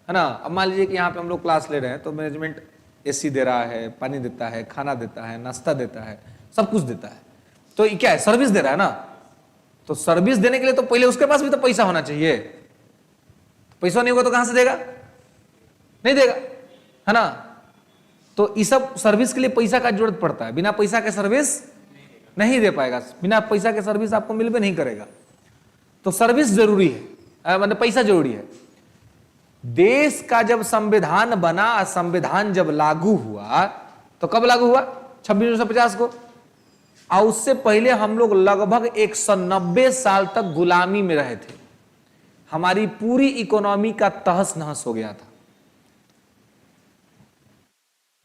है ना। अब मान लीजिए कि यहाँ पे हम लोग क्लास ले रहे हैं तो मैनेजमेंट एसी दे रहा है, पानी देता है, खाना देता है, नाश्ता देता है, सब कुछ देता है, तो ये क्या है, सर्विस दे रहा है ना। तो सर्विस देने के लिए तो पहले उसके पास भी तो पैसा होना चाहिए। पैसा नहीं होगा तो कहां से देगा? नहीं देगा, है ना। तो इस सब सर्विस के लिए पैसा का जरूरत पड़ता है, बिना पैसा के सर्विस नहीं दे पाएगा, बिना पैसा के सर्विस आपको मिल भी नहीं करेगा। तो सर्विस जरूरी है, मतलब पैसा जरूरी है। देश का जब संविधान बना, संविधान जब लागू हुआ तो कब लागू हुआ? 2650 को। और उससे पहले हम लोग लगभग 190 साल तक गुलामी में रहे थे, हमारी पूरी इकोनॉमी का तहस नहस हो गया था।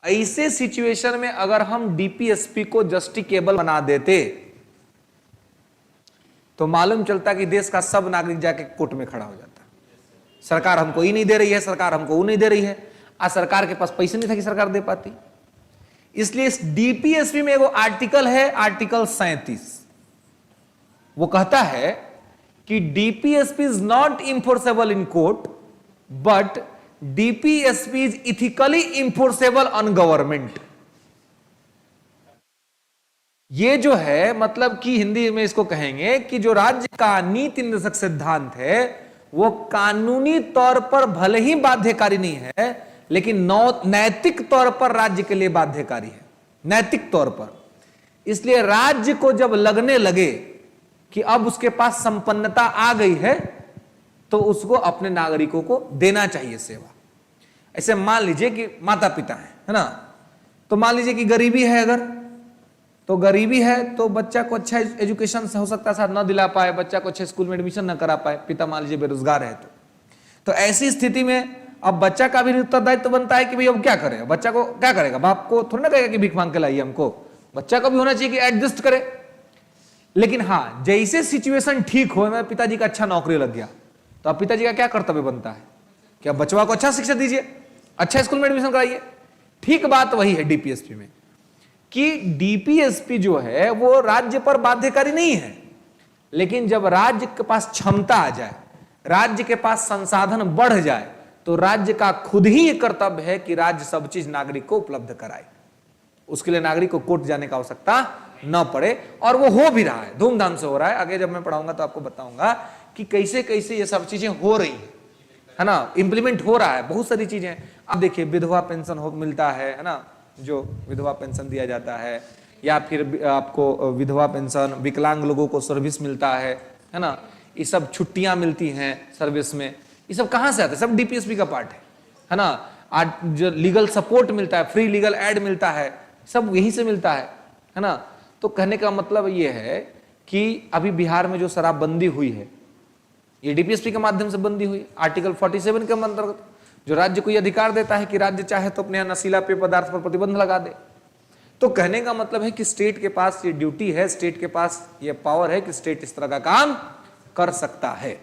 ऐसे सिचुएशन में अगर हम डीपीएसपी को जस्टिकेबल बना देते तो मालूम चलता कि देश का सब नागरिक जाके कोर्ट में खड़ा हो जाता। सरकार हमको ही नहीं दे रही है, सरकार हमको वो नहीं दे रही है, आज सरकार के पास पैसे नहीं था कि सरकार दे पाती। इसलिए इस डीपीएसपी में एगो आर्टिकल है, आर्टिकल 37, वो कहता है कि DPSP is not enforceable in court but DPSP is ethically enforceable on government. ये जो है, मतलब कि हिंदी में इसको कहेंगे कि जो राज्य का नीति निर्देशक सिद्धांत है वो कानूनी तौर पर भले ही बाध्यकारी नहीं है, लेकिन नैतिक तौर पर राज्य के लिए बाध्यकारी है, नैतिक तौर पर। इसलिए राज्य को जब लगने लगे कि अब उसके पास संपन्नता आ गई है तो उसको अपने नागरिकों को देना चाहिए सेवा। ऐसे मान लीजिए कि माता पिता है ना, तो मान लीजिए कि गरीबी है, अगर तो गरीबी है तो बच्चा को अच्छा एजुकेशन हो सकता है न दिला पाए, बच्चा को अच्छे स्कूल में एडमिशन न करा पाए, पिता मान लीजिए बेरोजगार है तो ऐसी स्थिति में अब बच्चा का भी उत्तरदायित्व बनता है कि भाई अब क्या करे, बच्चा को क्या करेगा, बाप को थोड़ी ना कहेगा कि भीख मांग के लाइए हमको, बच्चा को भी होना चाहिए कि एडजस्ट करे। लेकिन हाँ, जैसे सिचुएशन ठीक हो, मेरे पिताजी का अच्छा नौकरी लग गया, तो अब पिताजी का क्या कर्तव्य बनता है कि अब बचवा को अच्छा शिक्षा दीजिए, अच्छा स्कूल में एडमिशन कराइए। ठीक बात वही है डीपीएसपी में कि डीपीएसपी जो है वो राज्य पर बाध्यकारी नहीं है, लेकिन जब राज्य के पास क्षमता आ जाए, राज्य के पास संसाधन बढ़ जाए, तो राज्य का खुद ही एक कर्तव्य है कि राज्य सब चीज नागरिक को उपलब्ध कराए। उसके लिए नागरिक को कोर्ट जाने का आवश्यकता न पड़े, और वो हो भी रहा है, धूमधाम से हो रहा है। आगे जब मैं पढ़ाऊंगा तो आपको बताऊंगा कि कैसे कैसे ये सब चीजें हो रही है ना, इंप्लीमेंट हो रहा है बहुत सारी चीजें। अब देखिए विधवा पेंशन हो मिलता है ना, जो विधवा पेंशन दिया जाता है, या फिर आपको विधवा पेंशन, विकलांग लोगों को सर्विस मिलता है ना, ये सब छुट्टियां मिलती हैं सर्विस में, ये सब कहां से आता है? सब डीपीएसपी का पार्ट है ना। आज जो लीगल सपोर्ट मिलता है, फ्री लीगल एड मिलता है, सब यहीं से मिलता है ना। तो कहने का मतलब ये है कि अभी बिहार में जो शराबबंदी हुई है, ये डीपीएसपी के माध्यम से बंदी हुई। आर्टिकल 47 के अंतर्गत जो राज्य को ये अधिकार देता है कि राज्य चाहे तो अपने नशीला पेय पदार्थ पर प्रतिबंध लगा दे। तो कहने का मतलब है कि स्टेट के पास ये ड्यूटी है, स्टेट के पास ये पावर है कि स्टेट इस तरह का काम कर सकता है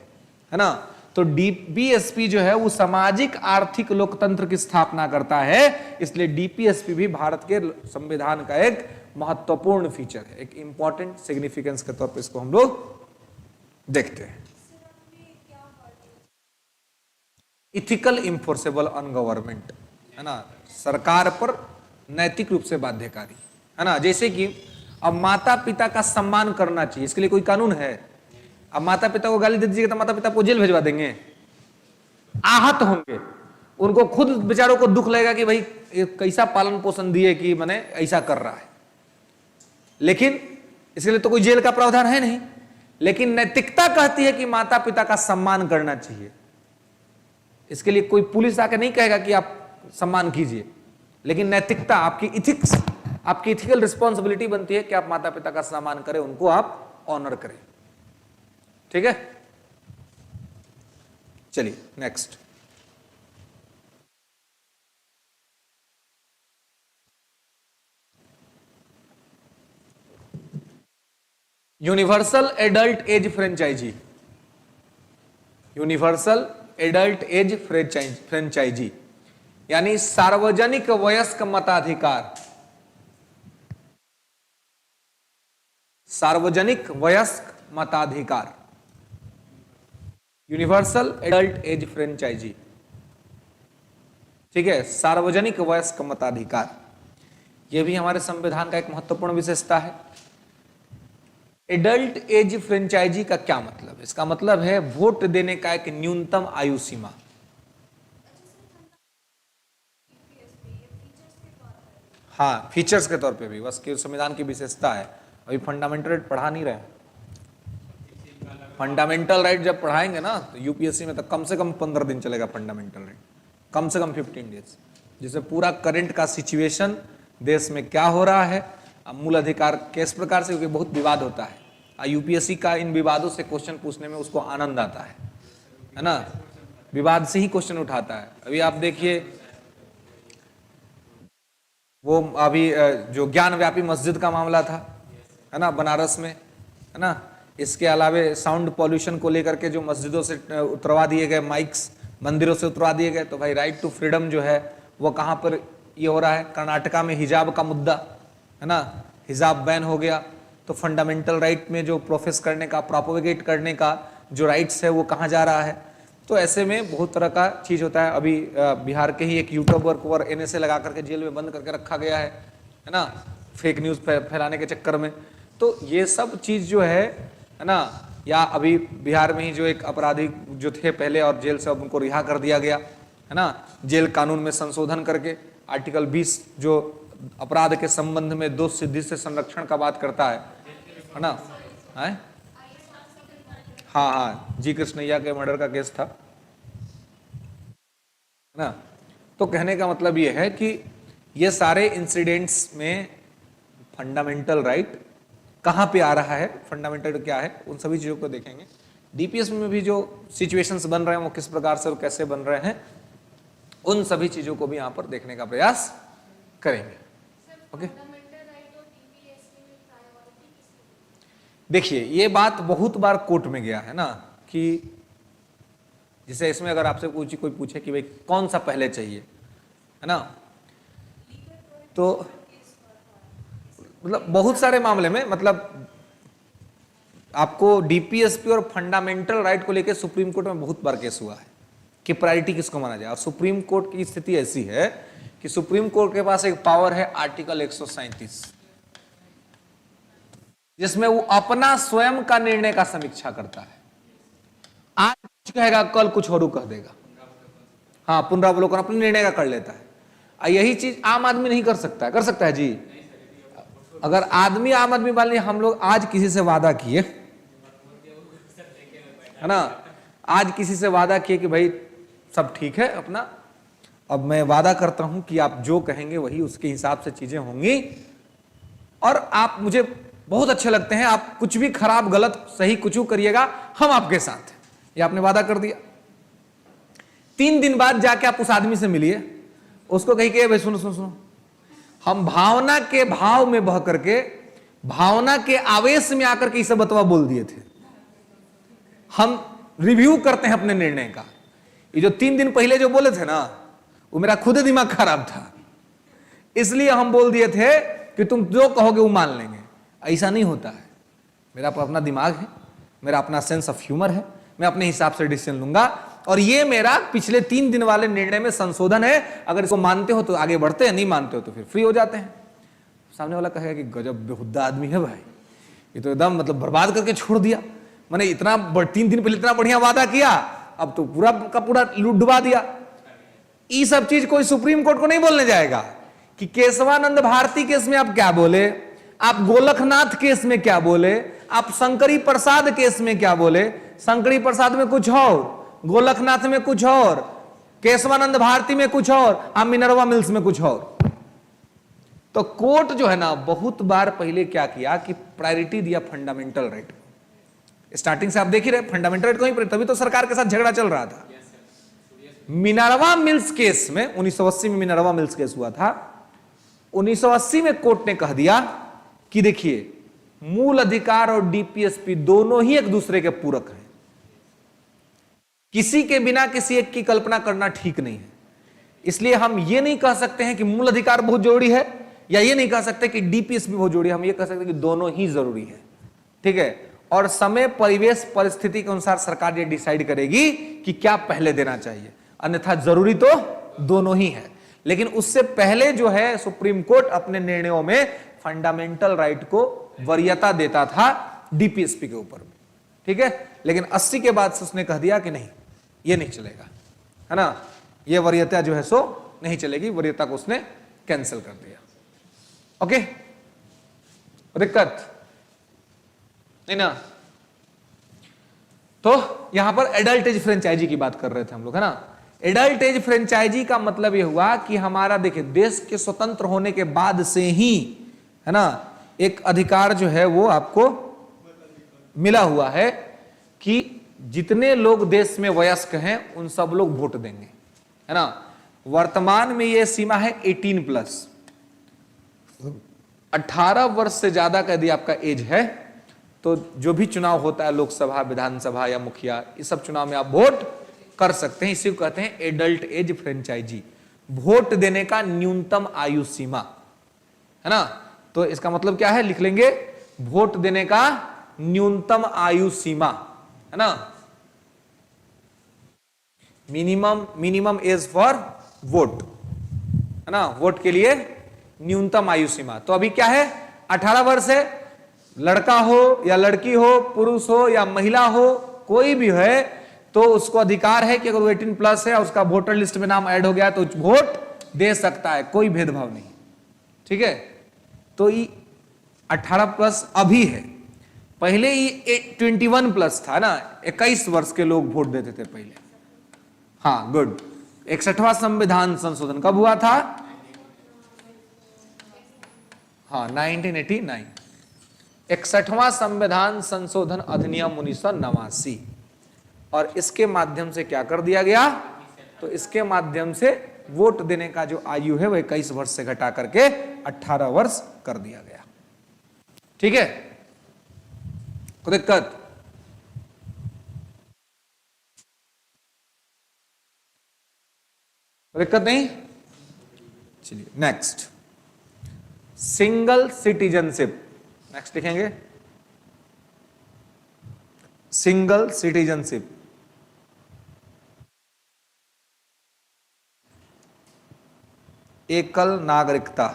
ना। तो डीपीएसपी जो है वो सामाजिक आर्थिक लोकतंत्र की स्थापना करता है, इसलिए डीपीएसपी भी भारत के संविधान का एक महत्वपूर्ण फीचर है, एक इंपॉर्टेंट सिग्निफिकेंस के तौर पर इसको हम लोग देखते हैं। इथिकल इंफोर्सेबल ऑन गवर्नमेंट है ना, सरकार पर नैतिक रूप से बाध्यकारी है ना। जैसे कि अब माता पिता का सम्मान करना चाहिए, इसके लिए कोई कानून है? अब माता पिता को गाली दे दीजिएगा तो माता पिता को जेल भेजवा देंगे, आहत होंगे, उनको खुद बेचारों को दुख लगेगा कि भाई कैसा पालन पोषण दिए कि मैंने ऐसा कर रहा है। लेकिन इसके लिए तो कोई जेल का प्रावधान है नहीं। लेकिन नैतिकता कहती है कि माता पिता का सम्मान करना चाहिए। इसके लिए कोई पुलिस आके नहीं कहेगा कि आप सम्मान कीजिए, लेकिन नैतिकता, आपकी इथिक्स, आपकी इथिकल रिस्पॉन्सिबिलिटी बनती है कि आप माता पिता का सम्मान करें, उनको आप ऑनर करें। ठीक है, चलिए next. Universal adult age franchise, universal adult age franchise यानी सार्वजनिक वयस्क मताधिकार, सार्वजनिक वयस्क मताधिकार, यूनिवर्सल एडल्ट एज फ्रेंचाइजी। ठीक है, सार्वजनिक वयस्क मताधिकार, यह भी हमारे संविधान का एक महत्वपूर्ण विशेषता है। एडल्ट एज फ्रेंचाइजी का क्या मतलब है? इसका मतलब है वोट देने का एक न्यूनतम आयु सीमा। हाँ, फीचर्स के तौर पे भी, बस कि संविधान की विशेषता है। अभी फंडामेंटल राइट पढ़ा नहीं रहे। फंडामेंटल राइट जब पढ़ाएंगे ना तो यूपीएससी में तो कम से कम 15 दिन चलेगा फंडामेंटल राइट, कम से कम 15 डेज, जिससे पूरा करंट का सिचुएशन देश में क्या हो रहा है, मूल अधिकार किस प्रकार से, क्योंकि बहुत विवाद होता है। यूपीएससी का इन विवादों से क्वेश्चन पूछने में उसको आनंद आता है ना, विवाद से ही क्वेश्चन उठाता है। अभी आप देखिए वो अभी जो ज्ञान व्यापी मस्जिद का मामला था है ना बनारस में, है ना। इसके अलावे साउंड पॉल्यूशन को लेकर के जो मस्जिदों से उतरवा दिए गए माइक्स, मंदिरों से उतरवा दिए गए, तो भाई राइट टू फ्रीडम जो है वो कहाँ पर ये हो रहा है? कर्नाटका में हिजाब का मुद्दा है ना, हिजाब बैन हो गया। तो फंडामेंटल राइट में जो प्रोफेस करने का, प्रोपोगेट करने का जो राइट्स है वो कहाँ जा रहा है? तो ऐसे में बहुत तरह का चीज होता है। अभी बिहार के ही एक यूट्यूबर को एनएसए लगा करके जेल में बंद करके रखा गया है ना, फेक न्यूज फैलाने के चक्कर में। तो ये सब चीज जो है ना, या अभी बिहार में ही जो एक अपराधी जो थे पहले और जेल से अब उनको रिहा कर दिया गया है ना, जेल कानून में संशोधन करके आर्टिकल 20 जो अपराध के संबंध में दोष सिद्धि से संरक्षण का बात करता है ना। हाँ हाँ, जी कृष्णैया के मर्डर का केस था ना। तो कहने का मतलब ये है कि ये सारे इंसिडेंट्स में फंडामेंटल राइट कहाँ पे आ रहा है, फंडामेंटल क्या है, उन सभी चीजों को देखेंगे। डीपीएस में भी जो सिचुएशंस बन रहे हैं वो किस प्रकार से और कैसे बन रहे हैं, उन सभी चीजों को भी यहाँ पर देखने का प्रयास करेंगे। ओके, देखिए ये बात बहुत बार कोर्ट में गया है ना, कि जैसे इसमें अगर आपसे कोई पूछे कि भाई कौन सा पहले चाहिए, है ना, तो मतलब बहुत सारे मामले में, मतलब आपको डीपीएसपी और फंडामेंटल राइट को लेकर सुप्रीम कोर्ट में बहुत बार केस हुआ है कि प्रायोरिटी किसको माना जाए। और सुप्रीम कोर्ट की स्थिति ऐसी है कि सुप्रीम कोर्ट के पास एक पावर है आर्टिकल 137, जिसमें वो अपना स्वयं का निर्णय का समीक्षा करता है। आज कुछ कहेगा, कल कुछ और कह देगा। हाँ, पुनरावलोकन अपने निर्णय का कर लेता है। यही चीज आम आदमी नहीं कर सकता है। कर सकता है जी? अगर आम आदमी मान लिया हम लोग आज किसी से वादा किए, है ना, आज किसी से वादा किए कि भाई सब ठीक है अपना, अब मैं वादा करता हूं कि आप जो कहेंगे वही उसके हिसाब से चीजें होंगी, और आप मुझे बहुत अच्छे लगते हैं, आप कुछ भी खराब गलत सही कुछ करिएगा, हम आपके साथ हैं। ये आपने वादा कर दिया। 3 दिन बाद जाके आप उस आदमी से मिलिए, उसको कही कि भाई सुनो सुनो सुनो, हम भावना के भाव में बह करके, भावना के आवेश में आकर के इसे बतवा बोल दिए थे। हम रिव्यू करते हैं अपने निर्णय का। ये जो 3 दिन पहले जो बोले थे ना, वो मेरा खुद दिमाग खराब था, इसलिए हम बोल दिए थे कि तुम जो कहोगे वो मान लेंगे। ऐसा नहीं होता है। मेरा अपना दिमाग है, मेरा अपना सेंस ऑफ ह्यूमर है, मैं अपने हिसाब से डिसीजन लूंगा, और ये मेरा पिछले 3 दिन वाले निर्णय में संशोधन है। अगर इसको मानते हो तो आगे बढ़ते हैं, नहीं मानते हो तो फिर फ्री हो जाते हैं। सामने वाला कहेगा कि गजब बेहुदा आदमी है भाई, ये तो एकदम मतलब बर्बाद करके छोड़ दिया। मैंने इतना 3 दिन पहले इतना बढ़िया वादा किया, अब तो पूरा का पूरा लूट डुबा दिया। ये सब चीज कोई सुप्रीम कोर्ट को नहीं बोलने जाएगा कि केशवानंद भारती केस में आप क्या बोले, आप गोलखनाथ केस में क्या बोले, आप शंकरी प्रसाद केस में क्या बोले। शंकरी प्रसाद में कुछ और, गोलखनाथ में कुछ और, केशवानंद भारती में कुछ और, आप मिनरवा मिल्स में कुछ और। तो कोर्ट जो है ना, बहुत बार पहले क्या किया कि प्रायोरिटी दिया फंडामेंटल राइट को। स्टार्टिंग से आप देख ही रहे, फंडामेंटल राइट को ही, तभी तो सरकार के साथ झगड़ा चल रहा था। मिनरवा मिल्स केस में 1980 में मिनरवा मिल्स केस हुआ था। 1980 में कोर्ट ने कह दिया कि देखिए, मूल अधिकार और डीपीएसपी दोनों ही एक दूसरे के पूरक हैं। किसी के बिना किसी एक की कल्पना करना ठीक नहीं है। इसलिए हम ये नहीं कह सकते हैं कि मूल अधिकार बहुत जरूरी है, या ये नहीं कह सकते कि डीपीएसपी बहुत जरूरी है। हम ये कह सकते हैं कि दोनों ही जरूरी है। ठीक है, और समय परिवेश परिस्थिति के अनुसार सरकार ये डिसाइड करेगी कि क्या पहले देना चाहिए, अन्यथा जरूरी तो दोनों ही है। लेकिन उससे पहले जो है सुप्रीम कोर्ट अपने निर्णयों में फंडामेंटल राइट को वरीयता देता था डीपीएसपी के ऊपर। ठीक है, लेकिन 80 के बाद से उसने कह दिया कि नहीं, ये नहीं चलेगा, है ना, ये वरीयता जो है सो नहीं चलेगी, वरीयता को उसने कैंसिल कर दिया। ओके, दिक्कत नहीं ना। तो यहां पर एडल्ट एज फ्रेंचाइजी की बात कर रहे थे हम लोग, है ना। एडल्ट एज फ्रेंचाइजी का मतलब यह हुआ कि हमारा देखिए, देश के स्वतंत्र होने के बाद से ही, है ना, एक अधिकार जो है वो आपको मिला हुआ है कि जितने लोग देश में वयस्क हैं उन सब लोग वोट देंगे, है ना। वर्तमान में यह सीमा है 18+। 18 वर्ष से ज्यादा का यदि आपका एज है तो जो भी चुनाव होता है, लोकसभा, विधानसभा या मुखिया, इस सब चुनाव में आप वोट कर सकते हैं। इसी को कहते हैं एडल्ट एज फ्रेंचाइजी, वोट देने का न्यूनतम आयु सीमा, है ना। तो इसका मतलब क्या है, लिख लेंगे, वोट देने का न्यूनतम आयु सीमा, है ना। मिनिमम एज फॉर वोट, है ना, वोट के लिए न्यूनतम आयु सीमा। तो अभी क्या है, 18 वर्ष है। लड़का हो या लड़की हो, पुरुष हो या महिला हो, कोई भी है, तो उसको अधिकार है कि अगर वो 18+ है और उसका वोटर लिस्ट में नाम ऐड हो गया तो वोट दे सकता है, कोई भेदभाव नहीं। ठीक है, तो ये 18+ अभी है, पहले ये 21+ था ना, 21 वर्ष के लोग वोट देते थे पहले। हाँ, गुड। 61वां संविधान संशोधन कब हुआ था? हाँ, 1989। 61वां संविधान संशोधन अधिनियम 1989, और इसके माध्यम से क्या कर दिया गया, तो इसके माध्यम से वोट देने का जो आयु है वह 21 वर्ष से घटा करके 18 वर्ष कर दिया गया। ठीक है, कोई दिक्कत? दिक्कत नहीं? चलिए नेक्स्ट, सिंगल सिटीजनशिप। नेक्स्ट लिखेंगे, सिंगल सिटीजनशिप, एकल नागरिकता,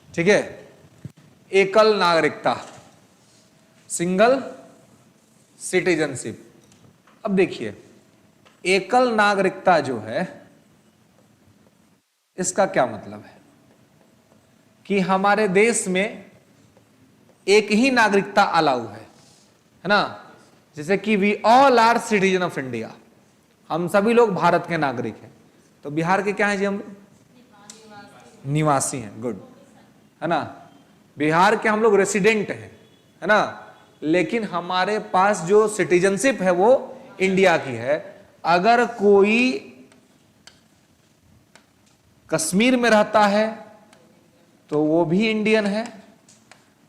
ठीक है, एकल नागरिकता, सिंगल सिटीजनशिप। अब देखिए एकल नागरिकता जो है इसका क्या मतलब है कि हमारे देश में एक ही नागरिकता अलाउ है ना, जैसे कि we all are citizen of India, हम सभी लोग भारत के नागरिक हैं। तो बिहार के क्या हैं जी हम? निवासी हैं, गुड, है ना। बिहार के हम लोग रेसिडेंट हैं, है ना, लेकिन हमारे पास जो सिटीजनशिप है वो इंडिया की है। अगर कोई कश्मीर में रहता है तो वो भी इंडियन है,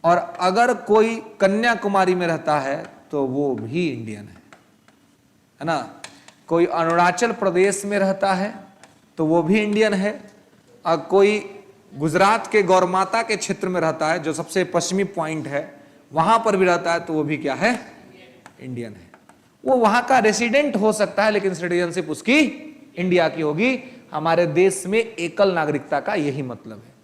और अगर कोई कन्याकुमारी में रहता है तो वो भी इंडियन है ना। कोई अरुणाचल प्रदेश में रहता है तो वो भी इंडियन है, और कोई गुजरात के गौरमाता के क्षेत्र में रहता है जो सबसे पश्चिमी पॉइंट है वहां पर भी रहता है तो वो भी क्या है? इंडियन है। वो वहां का रेसिडेंट हो सकता है लेकिन सिटीजनशिप उसकी इंडिया की होगी। हमारे देश में एकल नागरिकता का यही मतलब है।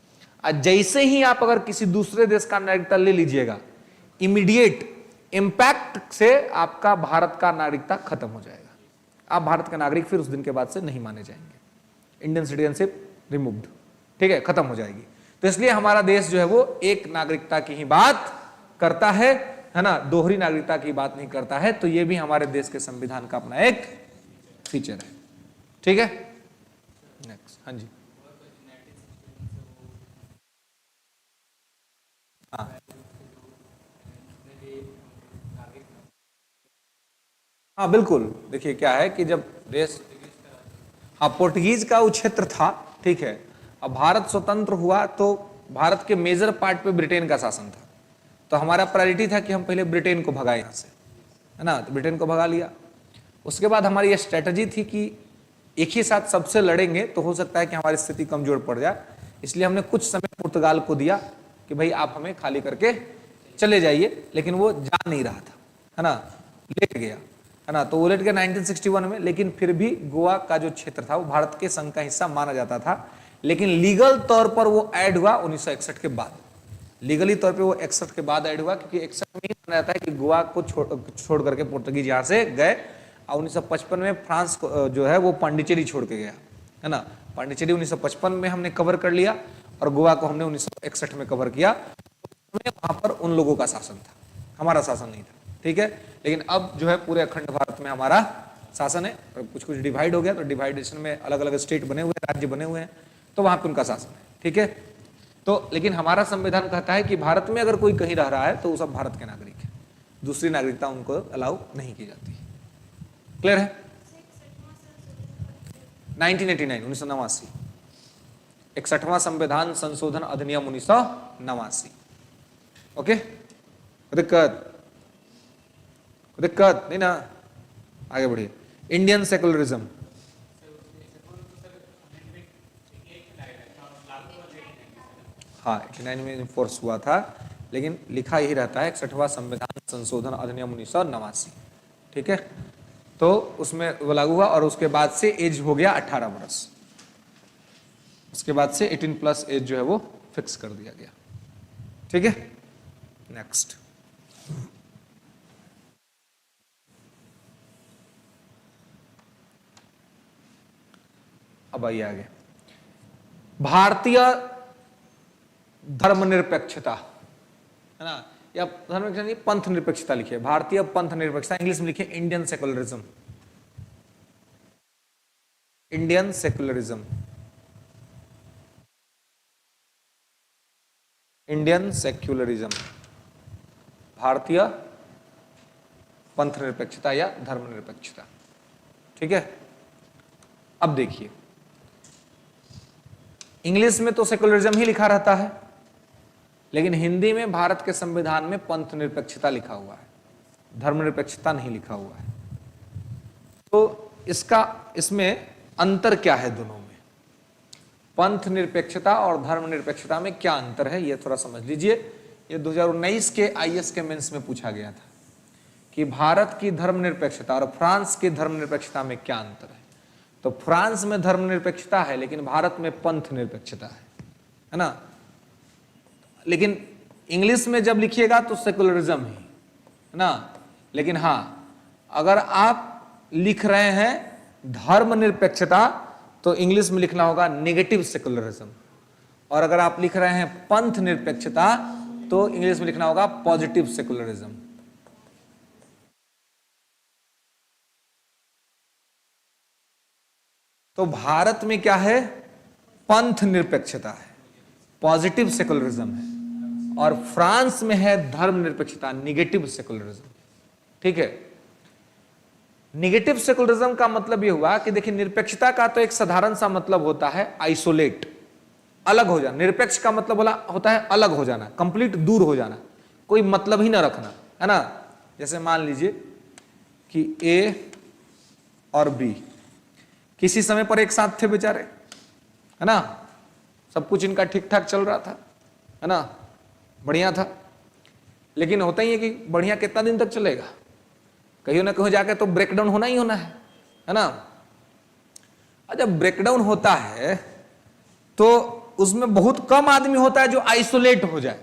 जैसे ही आप अगर किसी दूसरे देश का नागरिकता ले लीजिएगा, इमीडिएट इंपैक्ट से आपका भारत का नागरिकता खत्म हो जाएगा। आप भारत के नागरिक फिर उस दिन के बाद से नहीं माने जाएंगे। इंडियन सिटीजनशिप रिमूव्ड, ठीक है, खत्म हो जाएगी। तो इसलिए हमारा देश जो है वो एक नागरिकता की ही बात करता है ना, दोहरी नागरिकता की बात नहीं करता है। तो ये भी हमारे देश के संविधान का अपना एक फीचर है, ठीक है। नेक्स्ट, हाँ जी, हाँ हाँ बिल्कुल। देखिए क्या है कि जब देश, हाँ, पोर्टुगीज का वो क्षेत्र था, ठीक है। अब भारत स्वतंत्र हुआ तो भारत के मेजर पार्ट पे ब्रिटेन का शासन था, तो हमारा प्रायोरिटी था कि हम पहले ब्रिटेन को भगाए यहाँ से, है ना। तो ब्रिटेन को भगा लिया। उसके बाद हमारी ये स्ट्रेटजी थी कि एक ही साथ सबसे लड़ेंगे तो हो सकता है कि हमारी स्थिति कमजोर पड़ जाए, इसलिए हमने कुछ समय पुर्तगाल को दिया कि भाई आप हमें खाली करके चले जाइए, लेकिन वो जा नहीं रहा था, है ना, लेट गया, है ना। तो वो लेट गया 1961 में, लेकिन फिर भी गोवा का जो क्षेत्र था वो भारत के संघ का हिस्सा माना जाता था, लेकिन लीगल तौर पर वो ऐड हुआ 1961 के बाद। लीगली तौर पे वो 61 के बाद ऐड हुआ, क्योंकि 61 में ही माना जाता है कि गोवा को छोड़ करके पोर्तुगीज यहाँ से गए, और 1955 में फ्रांस जो है वो पांडिचेरी छोड़ के गया, है ना। पांडिचेरी 1955 में हमने कवर कर लिया और गोवा को हमने 1961 में कवर किया। वहां पर उन लोगों का शासन था, हमारा शासन नहीं था, ठीक है। लेकिन अब जो है पूरे अखंड भारत में हमारा शासन है। कुछ कुछ डिवाइड हो गया तो डिवाइडेशन में अलग अलग स्टेट बने हुए हैं, राज्य बने हुए हैं, तो वहां पर उनका शासन है, ठीक है। तो लेकिन हमारा संविधान कहता है कि भारत में अगर कोई कहीं रह रहा है तो वो सब भारत के नागरिक है, दूसरी नागरिकता उनको अलाउ नहीं की जाती। क्लियर है? 1989, 1989, 61वां संविधान संशोधन अधिनियम 1989। ओके, दिक्कत नहीं ना, आगे बढ़िए। इंडियन सेकुलरिज्म, हाँ 89 में इन्फोर्स हुआ था, लेकिन लिखा यही रहता है 61वां संविधान संशोधन अधिनियम 1989, ठीक है। तो उसमें वो लागू हुआ और उसके बाद से एज हो गया 18 वर्ष। उसके बाद से 18+ एज जो है वो फिक्स कर दिया गया, ठीक है। नेक्स्ट, अब आइए आगे। भारतीय धर्मनिरपेक्षता, है ना, या धर्मनिरपेक्षता नहीं, पंथ निरपेक्षता लिखिए। भारतीय पंथ निरपेक्षता, इंग्लिश में लिखिए Indian secularism. Indian secularism, Indian secularism, भारतीय पंथ निरपेक्षता या धर्मनिरपेक्षता, ठीक है। अब देखिए इंग्लिश में तो सेकुलरिज्म ही लिखा रहता है, लेकिन हिंदी में भारत के संविधान में पंथ निरपेक्षता लिखा हुआ है, धर्मनिरपेक्षता नहीं लिखा हुआ है। तो इसमें अंतर क्या है दोनों में? पंथ निरपेक्षता और धर्म निरपेक्षता में क्या अंतर है, ये थोड़ा समझ लीजिए। ये 2019 के आईएएस के मेंस में पूछा गया था कि भारत की धर्मनिरपेक्षता और फ्रांस की धर्मनिरपेक्षता में क्या अंतर है। तो फ्रांस में धर्मनिरपेक्षता है लेकिन भारत में पंथ निरपेक्षता है ना। लेकिन इंग्लिश में जब लिखिएगा तो सेकुलरिज्म ही है ना। लेकिन हाँ, अगर आप लिख रहे हैं धर्मनिरपेक्षता तो इंग्लिश में लिखना होगा नेगेटिव सेकुलरिज्म, और अगर आप लिख रहे हैं पंथ निरपेक्षता तो इंग्लिश में लिखना होगा पॉजिटिव सेकुलरिज्म। तो भारत में क्या है, पंथ निरपेक्षता है, पॉजिटिव सेकुलरिज्म है, और फ्रांस में है धर्म निरपेक्षता, निगेटिव सेकुलरिज्म। ठीक है। निगेटिव सेकुलरिज्म का मतलब यह हुआ कि देखिए, निरपेक्षता का तो एक साधारण सा मतलब होता है आइसोलेट, अलग हो जाना। निरपेक्ष का मतलब होता है अलग हो जाना, कंप्लीट दूर हो जाना, कोई मतलब ही ना रखना, है ना। जैसे मान लीजिए कि ए और बी किसी समय पर एक साथ थे बेचारे, है ना, सब कुछ इनका ठीक ठाक चल रहा था, है ना, बढ़िया था। लेकिन होता ही है कि बढ़िया कितना दिन तक चलेगा, कहीं ना कहीं जाके तो ब्रेकडाउन होना ही होना है ना। और जब ब्रेकडाउन होता है तो उसमें बहुत कम आदमी होता है जो आइसोलेट हो जाए।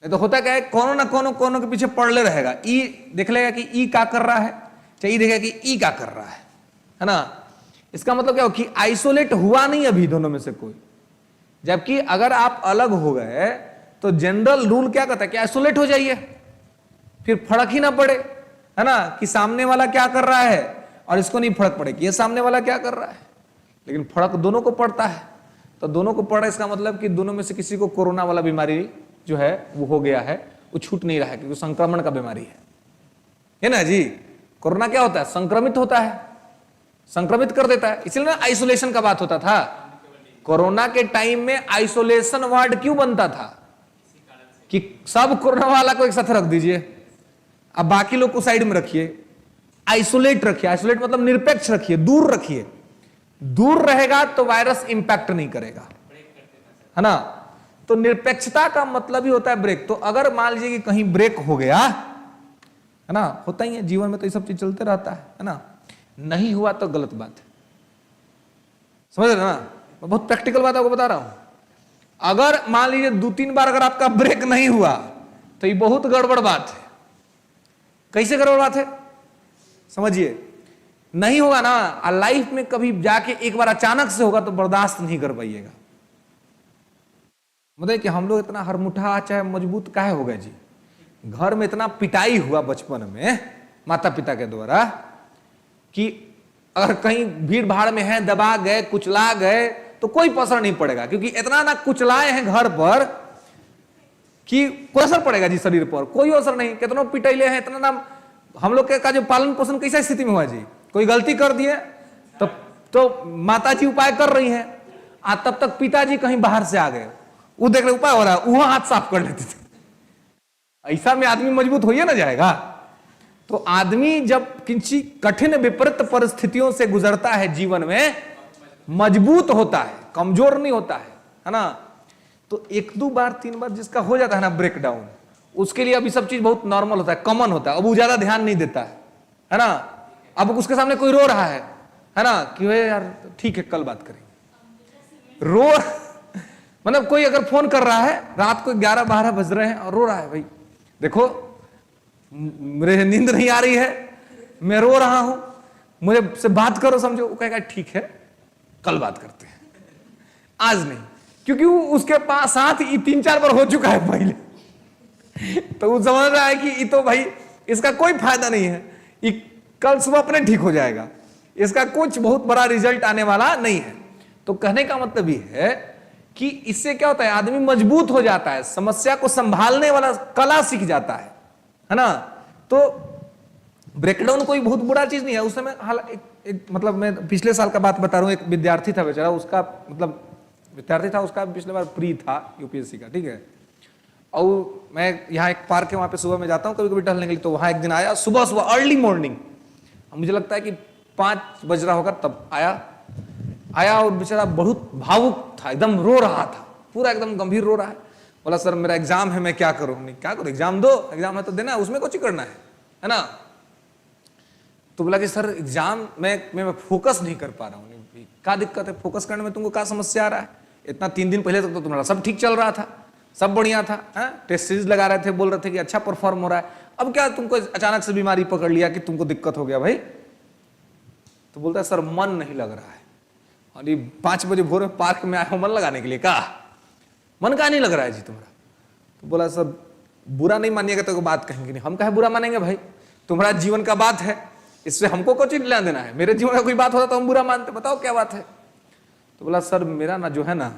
नहीं तो होता क्या है, कोनो ना कोनो के पीछे पड़ले रहेगा। ई देख लेगा कि ई क्या कर रहा है, चाहिए देखेगा कि ई क्या कर रहा है ना। इसका मतलब क्या हो कि आइसोलेट हुआ नहीं अभी दोनों में से कोई। जबकि अगर आप अलग हो गए तो जनरल रूल क्या कहता है कि आइसोलेट हो जाइए, फिर फर्क ही ना पड़े, है ना, कि सामने वाला क्या कर रहा है और इसको नहीं फर्क पड़े कि ये सामने वाला क्या कर रहा है। लेकिन फर्क दोनों को पड़ता है। तो दोनों को पड़ रहा है, इसका मतलब कि दोनों में से किसी को कोरोना वाला बीमारी जो है वो हो गया है, वो छूट नहीं रहा है, क्योंकि संक्रमण का बीमारी है ना जी। कोरोना क्या होता है, संक्रमित होता है, संक्रमित कर देता है। इसलिए ना आइसोलेशन का बात होता था। कोरोना के टाइम में आइसोलेशन वार्ड क्यों बनता था कि सब कोरोना वाला को एक साथ रख दीजिए, अब बाकी लोग को साइड में रखिए, आइसोलेट रखिए। आइसोलेट मतलब निरपेक्ष रखिए, दूर रखिए। दूर रहेगा तो वायरस इंपैक्ट नहीं करेगा, है ना। तो निरपेक्षता का मतलब ही होता है ब्रेक। तो अगर मान लीजिए कि कहीं ब्रेक हो गया, है ना, होता ही है जीवन में, तो ये सब चीज चलते रहता है ना। नहीं हुआ तो गलत बात है, समझ रहे ना। मैं बहुत प्रैक्टिकल बात आपको बता रहा हूं। अगर मान लीजिए 2-3 बार अगर आपका ब्रेक नहीं हुआ तो ये बहुत गड़बड़ बात है। कैसे गड़बड़ बात है समझिए। नहीं होगा ना, लाइफ में कभी जाके एक बार अचानक से होगा तो बर्दाश्त नहीं कर पाइएगा। मतलब कि हम लोग इतना हरमुठा चाहे मजबूत काहे हो गए जी। घर में इतना पिटाई हुआ बचपन में माता पिता के द्वारा कि अगर कहीं भीड़ भाड़ में है, दबा गए, कुचला गए तो कोई असर नहीं पड़ेगा, क्योंकि इतना ना कुचलाए हैं घर पर कि कोई असर पड़ेगा जी शरीर पर, कोई असर नहीं। कितनों पिटैले हैं, इतना ना। हम लोग का जो पालन पोषण कैसा स्थिति में हुआ जी, कोई गलती कर दिए तो माता जी उपाय कर रही हैं, तब तक पिताजी कहीं बाहर से आ गए, वो देख रहे उपाय हो रहा है, वो हाथ साफ कर लेते थे। ऐसा में आदमी मजबूत होइए ना जाएगा। तो आदमी जब किसी कठिन विपरीत परिस्थितियों से गुजरता है जीवन में, मजबूत होता है, कमजोर नहीं होता है ना। तो 1-2 बार 3 बार जिसका हो जाता है ना ब्रेकडाउन, उसके लिए अभी सब चीज बहुत नॉर्मल होता है, कॉमन होता है। अब वो ज्यादा ध्यान नहीं देता है ना। अब उसके सामने कोई रो रहा है ना, कि यार ठीक है कल बात करेंगे। रो मतलब कोई अगर फोन कर रहा है रात को 11-12 बज रहे हैं और रो रहा है, भाई देखो मेरे नींद नहीं आ रही है, मैं रो रहा हूं, मुझे से बात करो, समझो। वो कहेगा ठीक है कल बात करते हैं, आज नहीं, क्योंकि वो उसके पास साथ ही 3-4 बार हो चुका है पहले। तो वो समझ रहा है कि ये तो भाई इसका कोई फायदा नहीं है, ये कल सुबह अपने ठीक हो जाएगा, इसका कुछ बहुत बड़ा रिजल्ट आने वाला नहीं है। तो कहने का मतलब ये है कि इससे क्या होता है, आदमी मजबूत हो जाता है, समस्या को संभालने वाला कला सीख जाता है ना। तो ब्रेकडाउन कोई बहुत बुरा चीज नहीं है। उस समय मतलब मैं पिछले साल का बात बता रहा हूं, एक विद्यार्थी था बेचारा, उसका मतलब विद्यार्थी था, उसका पिछले बार प्री था यूपीएससी का, ठीक है। और मैं यहाँ एक पार्क है, वहां पे सुबह में जाता हूँ कभी कभी टहलने के लिए। तो वहां एक दिन आया सुबह सुबह अर्ली मॉर्निंग, मुझे लगता है कि 5 बज रहा होगा, तब आया। आया और बेचारा बहुत भावुक था, एकदम रो रहा था, पूरा एकदम गंभीर रो रहा है। बोला सर मेरा एग्जाम है, मैं क्या करूं? नहीं क्या करूं, एग्जाम दो, एग्जाम है तो देना, उसमें कुछ ही करना है ना। तो बोला कि सर एग्जाम मैं फोकस नहीं कर पा रहा हूँ। क्या दिक्कत है फोकस करने में, तुमको क्या समस्या आ रहा है? इतना 3 दिन पहले तक तो तुम्हारा सब ठीक चल रहा था, सब बढ़िया था, टेस्ट सीरीज लगा रहे थे, बोल रहे थे कि अच्छा परफॉर्म हो रहा है, अब क्या तुमको अचानक से बीमारी पकड़ लिया कि तुमको दिक्कत हो गया भाई? तो बोलता है सर मन नहीं लग रहा है। अरे 5 बजे भोर में पार्क में आया हो मन लगाने के लिए, कहा मन का नहीं लग रहा है जी तुम्हारा? तो बोला सर बुरा नहीं मानिएगा तो बात कहेंगे नहीं। हम कहे बुरा मानेंगे भाई, तुम्हारा जीवन का बात है, इससे हमको कुछ लेना देना है, मेरे जीवन का कोई बात होता तो हम बुरा मानते, बताओ क्या बात है? तो बोला सर मेरा ना जो है ना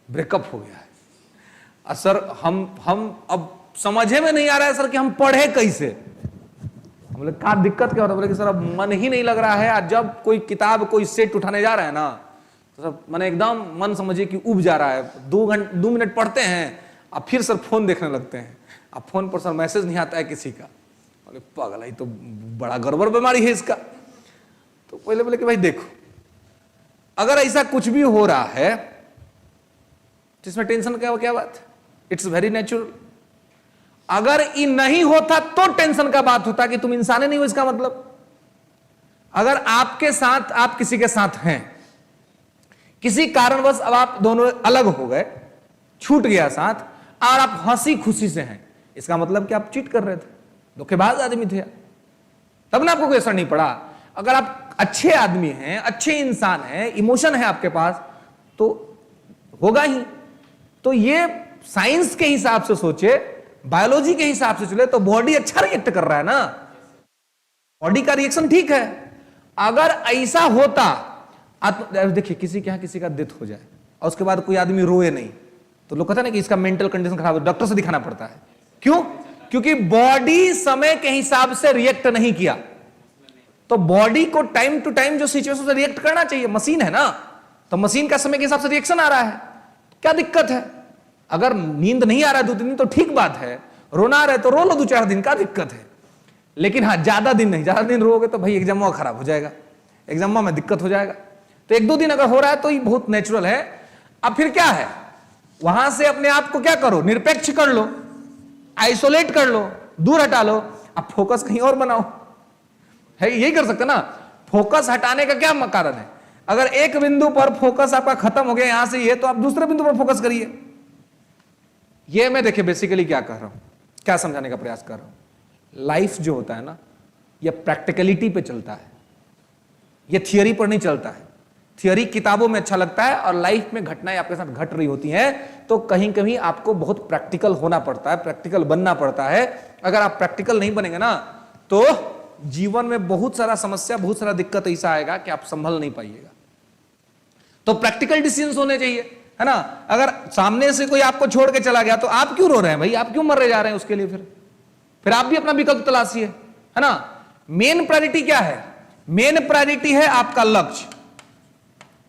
ब्रेकअप हो गया है। सर हम अब समझे में नहीं आ रहा है सर कि हम पढ़े कैसे। हम बोले क्या दिक्कत क्या होता है? बोले कि सर अब मन ही नहीं लग रहा है, आज जब कोई किताब कोई सेट उठाने जा रहा है ना तो सर मैंने एकदम मन समझिए कि उब जा रहा है। 2 मिनट पढ़ते हैं अब फिर सर फोन देखने लगते हैं, अब फोन पर सर मैसेज नहीं आता है किसी का। बोले पागल है, तो बड़ा गड़बड़ बीमारी है इसका। तो पहले बोले कि भाई देखो अगर ऐसा कुछ भी हो रहा है तो इसमें टेंशन क्या बात है? It's very natural. अगर ये नहीं होता तो टेंशन का बात होता कि तुम इंसान ही नहीं हो, इसका मतलब। अगर आपके साथ आप किसी के साथ हैं, किसी कारणवश अब आप दोनों अलग हो गए, छूट गया साथ, और आप हंसी खुशी से हैं, इसका मतलब कि आप चीट कर रहे थे, धोखेबाज आदमी थे, तब ना आपको कोई असर नहीं पड़ा। अगर आप अच्छे आदमी हैं, अच्छे इंसान हैं, इमोशन है आपके पास, तो होगा ही। तो ये साइंस के हिसाब से सोचे, बायोलॉजी के हिसाब से चले तो बॉडी अच्छा रिएक्ट कर रहा है ना, बॉडी का रिएक्शन ठीक है। अगर ऐसा होता, देखिए किसी के यहां किसी का डेथ हो जाए और उसके बाद कोई आदमी रोए नहीं, तो लोग कहते हैं ना कि इसका मेंटल कंडीशन खराब है, डॉक्टर से दिखाना पड़ता है। क्यों? क्योंकि बॉडी समय के हिसाब से रिएक्ट नहीं किया। तो बॉडी को टाइम टू टाइम जो सिचुएशन से रिएक्ट करना चाहिए, मशीन है ना, तो मशीन का समय के हिसाब से रिएक्शन आ रहा है, क्या दिक्कत है? अगर नींद नहीं आ रहा है 2-3 दिन तो ठीक बात है, रोना आ रहा है तो रो लो 2-4 दिन, क्या दिक्कत है? लेकिन हाँ ज्यादा दिन नहीं, ज्यादा दिन रोगे तो भाई एग्जाम खराब हो जाएगा, एग्जाम में दिक्कत हो जाएगा। तो 1-2 दिन अगर हो रहा है तो ये बहुत नेचुरल है। अब फिर क्या है, वहां से अपने आप को क्या करो, निरपेक्ष कर लो, आइसोलेट कर लो, दूर हटा लो, अब फोकस कहीं और बनाओ। है यही कर सकते ना। फोकस हटाने का क्या कारण है? अगर एक बिंदु पर फोकस आपका खत्म हो गया यहां से ये, तो आप दूसरे बिंदु पर फोकस करिए। ये मैं देखिए बेसिकली क्या कर रहा हूं, क्या समझाने का प्रयास कर रहा हूं। लाइफ जो होता है ना, ये प्रैक्टिकलिटी पे चलता है, ये थियरी पर नहीं चलता है। थियरी किताबों में अच्छा लगता है और लाइफ में घटनाएं आपके साथ घट रही होती हैं, तो कहीं कहीं आपको बहुत प्रैक्टिकल होना पड़ता है, प्रैक्टिकल बनना पड़ता है। अगर आप प्रैक्टिकल नहीं बनेंगे ना तो जीवन में बहुत सारा समस्या, बहुत सारा दिक्कत ऐसा आएगा कि आप संभल नहीं पाइएगा। तो प्रैक्टिकल डिसीजन होने चाहिए, है ना। अगर सामने से कोई आपको छोड़ के चला गया तो आप क्यों रो रहे हैं भाई, आप क्यों मर जा रहे हैं उसके लिए? फिर आप भी अपना विकल्प तलाशिए, है ना। मेन प्रायोरिटी क्या है? मेन प्रायोरिटी है आपका लक्ष्य,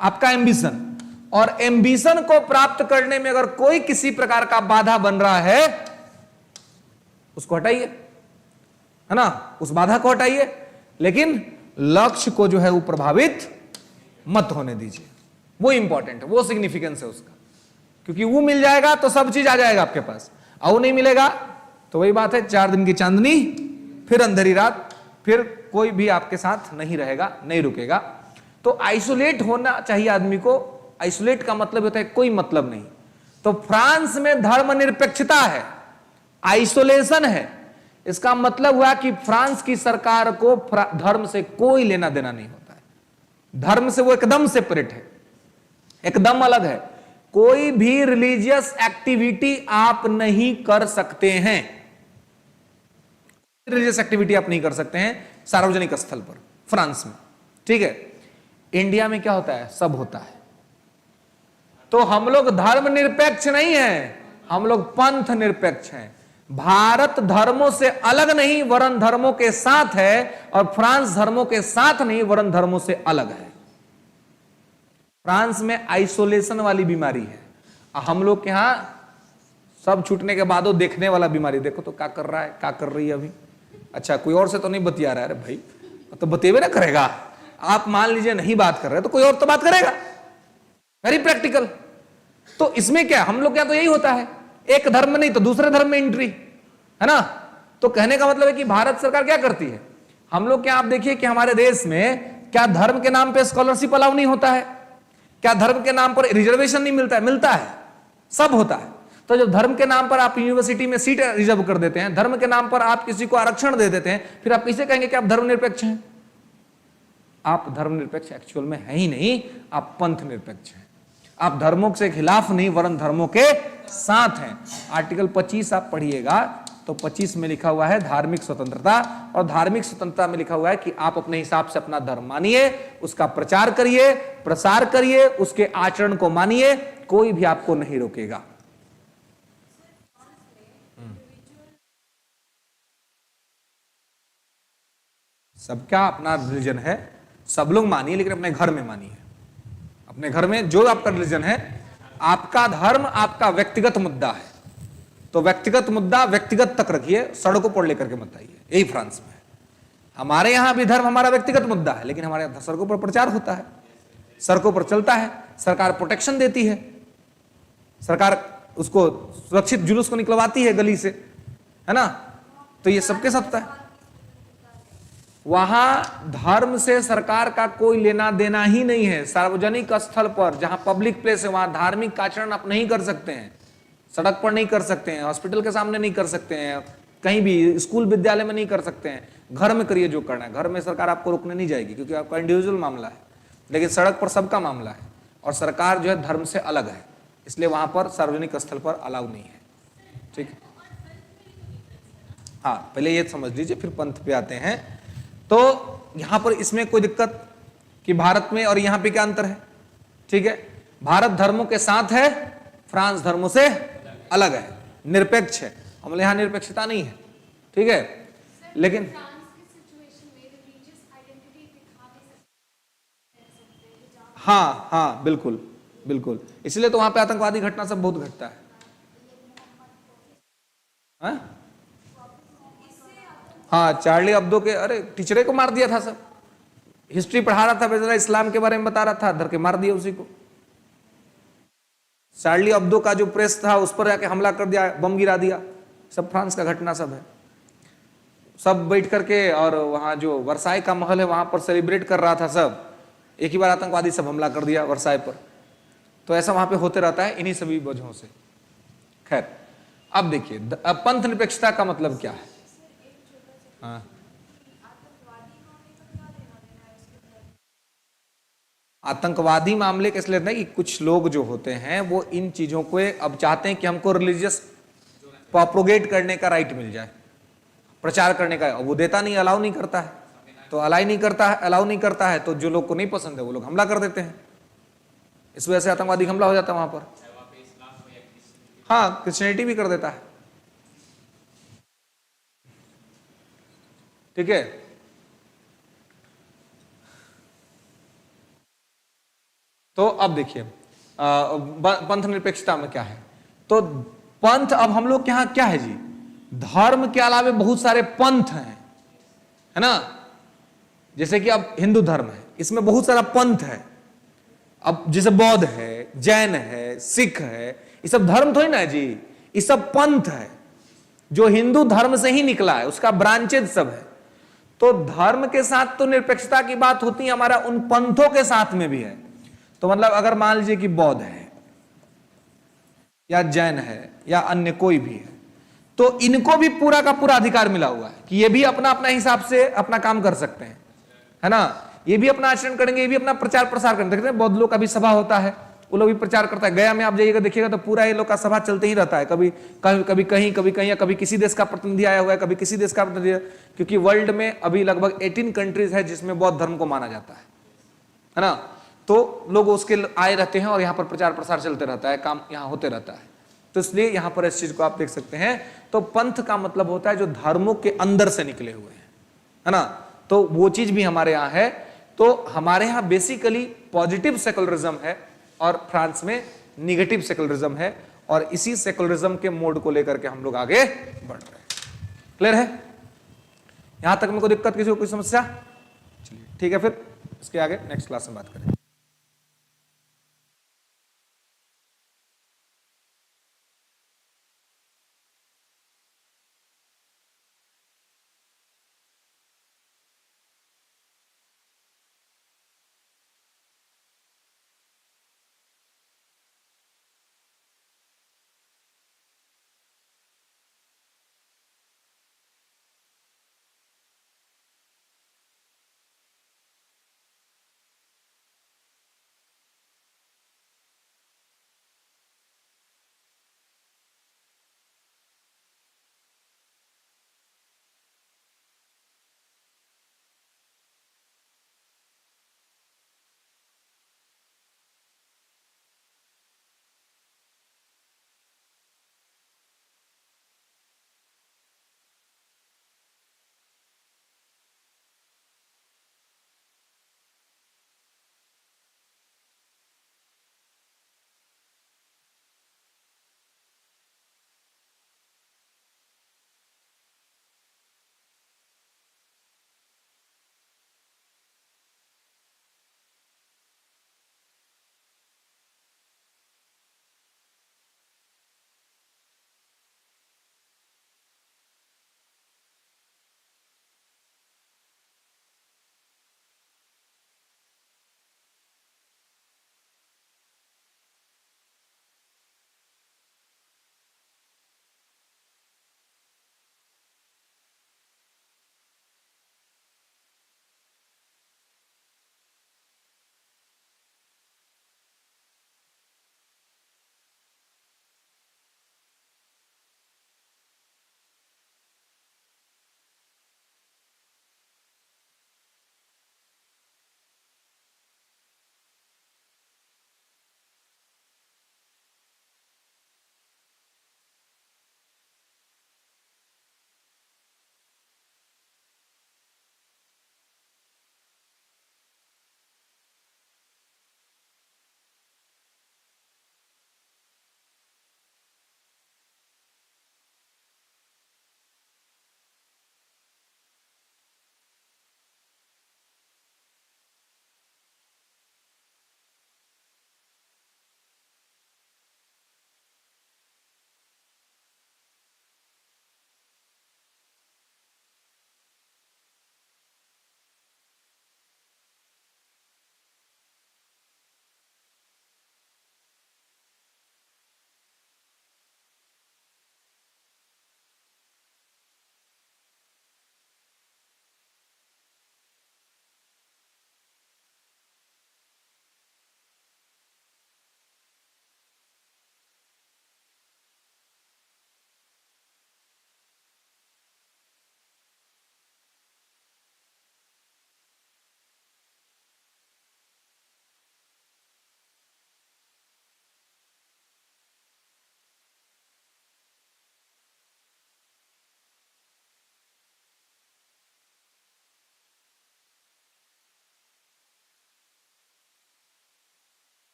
आपका एम्बिशन। और एम्बिशन को प्राप्त करने में अगर कोई किसी प्रकार का बाधा बन रहा है, उसको हटाइए, है ना, उस बाधा को हटाइए। लेकिन लक्ष्य को जो है वो प्रभावित मत होने दीजिए, वो इंपॉर्टेंट है, वो सिग्निफिकेंस है उसका। क्योंकि वो मिल जाएगा तो सब चीज आ जाएगा आपके पास, और वो नहीं मिलेगा तो वही बात है, 4 दिन की चांदनी फिर अंधेरी रात, फिर कोई भी आपके साथ नहीं रहेगा, नहीं रुकेगा। तो आइसोलेट होना चाहिए आदमी को। आइसोलेट का मतलब होता है कोई मतलब नहीं। तो फ्रांस में धर्मनिरपेक्षता है, आइसोलेशन है। इसका मतलब हुआ कि फ्रांस की सरकार को धर्म से कोई लेना देना नहीं होता है। धर्म से वो एकदम सेपरेट है, एकदम अलग है। कोई भी रिलीजियस एक्टिविटी आप नहीं कर सकते हैं, रिलीजियस एक्टिविटी आप नहीं कर सकते हैं सार्वजनिक स्थल पर, फ्रांस में, ठीक है। इंडिया में क्या होता है? सब होता है। तो हम लोग धर्म निरपेक्ष नहीं है, हम लोग पंथ निरपेक्ष हैं। भारत धर्मों से अलग नहीं वरन धर्मों के साथ है, और फ्रांस धर्मों के साथ नहीं वरन धर्मों से अलग है। फ्रांस में आइसोलेशन वाली बीमारी है, हम लोग के यहां सब छूटने के बाद देखने वाला बीमारी। देखो तो क्या कर रहा है, क्या कर रही है अभी। अच्छा कोई और से तो नहीं बतिया रहा है, अरे भाई तो बतेबे ना करेगा, आप मान लीजिए नहीं बात कर रहे तो कोई और तो बात करेगा, वेरी प्रैक्टिकल। तो इसमें क्या, हम लोग क्या तो यही होता है, एक धर्म में नहीं तो दूसरे धर्म में एंट्री, है ना। तो कहने का मतलब है कि भारत सरकार क्या करती है, हम लोग क्या, आप देखिए कि हमारे देश में क्या धर्म के नाम पे स्कॉलरशिप अलाउ नहीं होता है, क्या धर्म के नाम पर रिजर्वेशन नहीं मिलता है, मिलता है, सब होता है। तो जब धर्म के नाम पर आप यूनिवर्सिटी में सीट रिजर्व कर देते हैं, धर्म के नाम पर आप किसी को आरक्षण दे देते हैं, फिर आप किसे कहेंगे कि आप धर्मनिरपेक्ष हैं? आप धर्मनिरपेक्ष एक्चुअल में है ही नहीं, आप पंथ निरपेक्ष हैं। आप धर्मों के खिलाफ नहीं वरन धर्मों के साथ हैं। आर्टिकल 25 आप पढ़िएगा तो 25 में लिखा हुआ है धार्मिक स्वतंत्रता, और धार्मिक स्वतंत्रता में लिखा हुआ है कि आप अपने हिसाब से अपना धर्म मानिए, उसका प्रचार करिए, प्रसार करिए, उसके आचरण को मानिए, कोई भी आपको नहीं रोकेगा। सबका अपना रिलीजन है, सब लोग मानिए, लेकिन अपने घर में मानिए। अपने घर में जो आपका रिलीजन है, आपका धर्म आपका व्यक्तिगत मुद्दा है, तो व्यक्तिगत मुद्दा व्यक्तिगत तक रखिए, सड़कों पर लेकर के मत आइए। यही फ्रांस में है। हमारे यहां भी धर्म हमारा व्यक्तिगत मुद्दा है, लेकिन हमारे यहां सड़कों पर प्रचार होता है, सड़कों पर चलता है, सरकार प्रोटेक्शन देती है, सरकार उसको सुरक्षित जुलूस को निकलवाती है गली से, है ना। तो ये सबके साथ है। वहां धर्म से सरकार का कोई लेना देना ही नहीं है। सार्वजनिक स्थल पर जहां पब्लिक प्लेस है वहां धार्मिक आचरण आप नहीं कर सकते हैं, सड़क पर नहीं कर सकते हैं, हॉस्पिटल के सामने नहीं कर सकते हैं, कहीं भी स्कूल विद्यालय में नहीं कर सकते हैं। घर में करिए जो करना है, घर में सरकार आपको रोकने नहीं जाएगी, क्योंकि आपका इंडिविजुअल मामला है। लेकिन सड़क पर सबका मामला है, और सरकार जो है धर्म से अलग है, इसलिए वहां पर सार्वजनिक स्थल पर अलाउ नहीं है। ठीक है, हाँ, पहले ये समझ लीजिए, फिर पंथ पे आते हैं। तो यहां पर इसमें कोई दिक्कत कि भारत में और यहां पे क्या अंतर है? ठीक है, भारत धर्मों के साथ है, फ्रांस धर्मों से अलग है, निरपेक्ष है। हमारे यहां निरपेक्षता नहीं है, ठीक है। लेकिन हाँ हाँ, बिल्कुल बिल्कुल, इसलिए तो वहां पे आतंकवादी घटना सब बहुत घटता है। हाँ, चार्ली अब्दो के, अरे टीचरे को मार दिया था सब। हिस्ट्री पढ़ा रहा था बेचारा, इस्लाम के बारे में बता रहा था, धर के मार दिया उसी को। चार्ली अब्दो का जो प्रेस था उस पर जाके हमला कर दिया, बम गिरा दिया। सब फ्रांस का घटना सब है। सब बैठ करके, और वहां जो वर्साई का महल है वहां पर सेलिब्रेट कर रहा था सब, एक ही बार आतंकवादी सब हमला कर दिया वर्साई पर। तो ऐसा वहां पे होते रहता है इन्हीं सभी वजहों से। खैर, अब देखिए पंथ निरपेक्षता का मतलब क्या है। हाँ, आतंकवादी मामले कैसे लेते हैं कि कुछ लोग जो होते हैं वो इन चीजों को अब चाहते हैं कि हमको रिलीजियस प्रोपोगेट करने का राइट मिल जाए, प्रचार करने का। वो देता नहीं, अलाउ नहीं करता है, तो अलाउ नहीं करता है, तो जो लोग को नहीं पसंद है वो लोग हमला कर देते हैं। इस वजह से आतंकवादी हमला हो जाता है वहां पर। हाँ, क्रिश्चियनिटी भी कर देता है, ठीक है। तो अब देखिए पंथ निरपेक्षता में क्या है। तो पंथ, अब हम लोग के यहां क्या है जी, धर्म के अलावे बहुत सारे पंथ हैं, है ना। जैसे कि अब हिंदू धर्म है, इसमें बहुत सारा पंथ है। अब जैसे बौद्ध है, जैन है, सिख है, ये सब धर्म थोड़ी ना है जी, ये सब पंथ है जो हिंदू धर्म से ही निकला है, उसका ब्रांचेज सब है। तो धर्म के साथ तो निरपेक्षता की बात होती है, हमारा उन पंथों के साथ में भी है। तो मतलब अगर मान लीजिए कि बौद्ध है या जैन है या अन्य कोई भी है, तो इनको भी पूरा का पूरा अधिकार मिला हुआ है कि ये भी अपना अपना हिसाब से अपना काम कर सकते हैं, है ना। ये भी अपना आचरण करेंगे, ये भी अपना प्रचार प्रसार करेंगे। देखते हैं बौद्ध लोग का भी सभा होता है, वो लोग भी प्रचार करता है। गया में आप जाइएगा देखिएगा तो पूरा ये लोग का सभा चलते ही रहता है, कभी कभी कहीं या कभी किसी देश का प्रतिनिधि आया हुआ है, कभी किसी देश का प्रतिनिधि, क्योंकि वर्ल्ड में अभी लगभग 18 कंट्रीज है जिसमें बौद्ध धर्म को माना जाता है ना। तो लोग उसके आए रहते हैं और यहाँ पर प्रचार प्रसार चलते रहता है, काम यहाँ होते रहता है। तो इसलिए यहाँ पर इस चीज को आप देख सकते हैं। तो पंथ का मतलब होता है जो धर्मों के अंदर से निकले हुए हैं, है ना। तो वो चीज भी हमारे यहाँ है। तो हमारे यहाँ बेसिकली पॉजिटिव सेकुलरिज्म है और फ्रांस में निगेटिव सेकुलरिज्म है, और इसी सेकुलरिज्म के मोड को लेकर के हम लोग आगे बढ़ रहे हैं। क्लियर है? यहां तक में कोई दिक्कत, किसी को कोई समस्या? चलिए ठीक है फिर। इसके आगे नेक्स्ट क्लास में बात करेंगे।